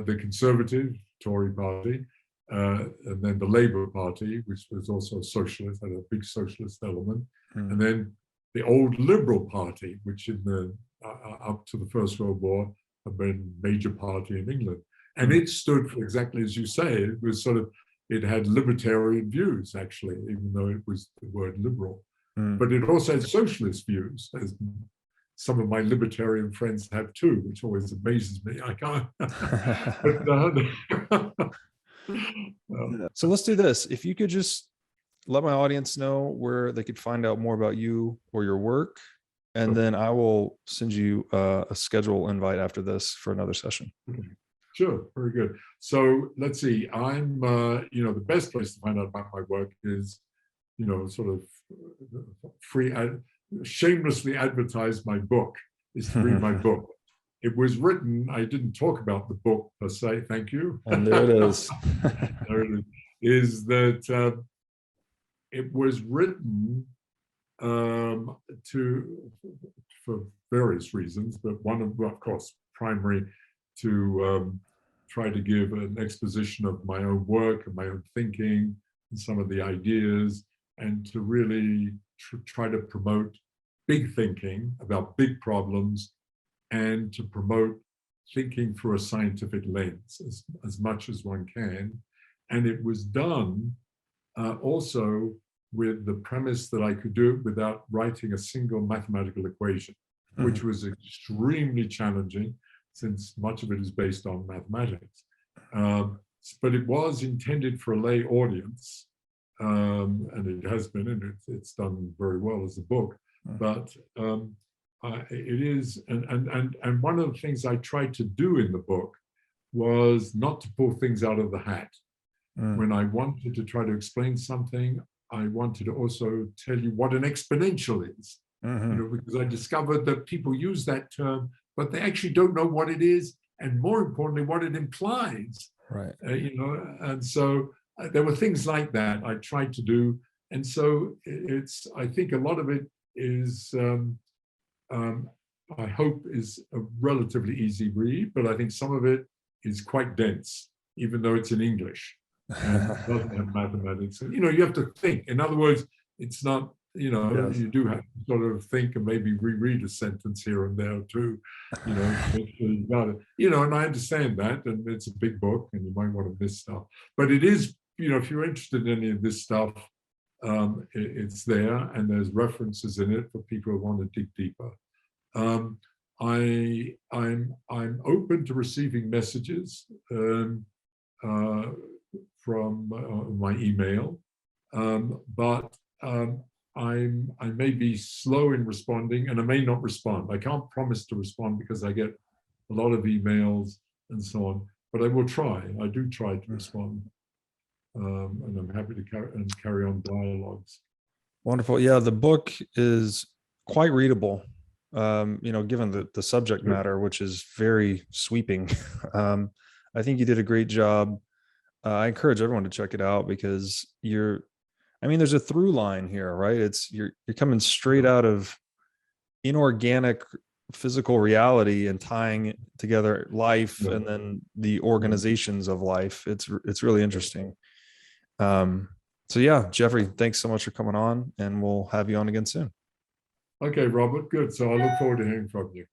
the Conservative Tory Party, and then the Labour Party, which was also a socialist, had a big socialist element, and then the old Liberal Party, which in the up to the First World War had been a major party in England, and it stood for exactly as you say. It was sort of. It had libertarian views, actually, even though it was the word liberal. But it also had socialist views, as some of my libertarian friends have too, which always amazes me. I can't. So let's do this. If you could just let my audience know where they could find out more about you or your work, and then I will send you a schedule invite after this for another session. Sure, very good. So let's see. I'm, the best place to find out about my work is, sort of free, shamelessly advertise my book, is to read my book. It was written, I didn't talk about the book per se, thank you. And there it is. There it is that it was written for various reasons, but one of course, primary, to try to give an exposition of my own work and my own thinking and some of the ideas, and to really try to promote big thinking about big problems, and to promote thinking through a scientific lens as much as one can. And it was done also with the premise that I could do it without writing a single mathematical equation, which was extremely challenging, since much of it is based on mathematics. But it was intended for a lay audience, and it has been, and it's done very well as a book. But it is, and one of the things I tried to do in the book was not to pull things out of the hat. When I wanted to try to explain something, I wanted to also tell you what an exponential is, because I discovered that people use that term, but they actually don't know what it is, and more importantly, what it implies. Right. And so there were things like that I tried to do, And so it's, I think a lot of it is, I hope is a relatively easy read, but I think some of it is quite dense, even though it's in English and doesn't have mathematics. And, you have to think. In other words, it's not, Yes. you do have to sort of think and maybe reread a sentence here and there too, make sure you got it. And I understand that, and it's a big book and you might want to miss stuff. But it is, if you're interested in any of this stuff, it's there, and there's references in it for people who want to dig deeper. I'm open to receiving messages from my email, but I may be slow in responding, and I may not respond. I can't promise to respond because I get a lot of emails and so on, but I will try. I do try to respond, and I'm happy to carry on dialogues. Wonderful. Yeah, the book is quite readable. Given the subject matter, which is very sweeping. I think you did a great job. I encourage everyone to check it out because there's a through line here, right? You're coming straight out of inorganic physical reality and tying together life and then the organizations of life. It's really interesting. So yeah, Geoffrey, thanks so much for coming on, and we'll have you on again soon. Okay, Robert, good. So I look forward to hearing from you.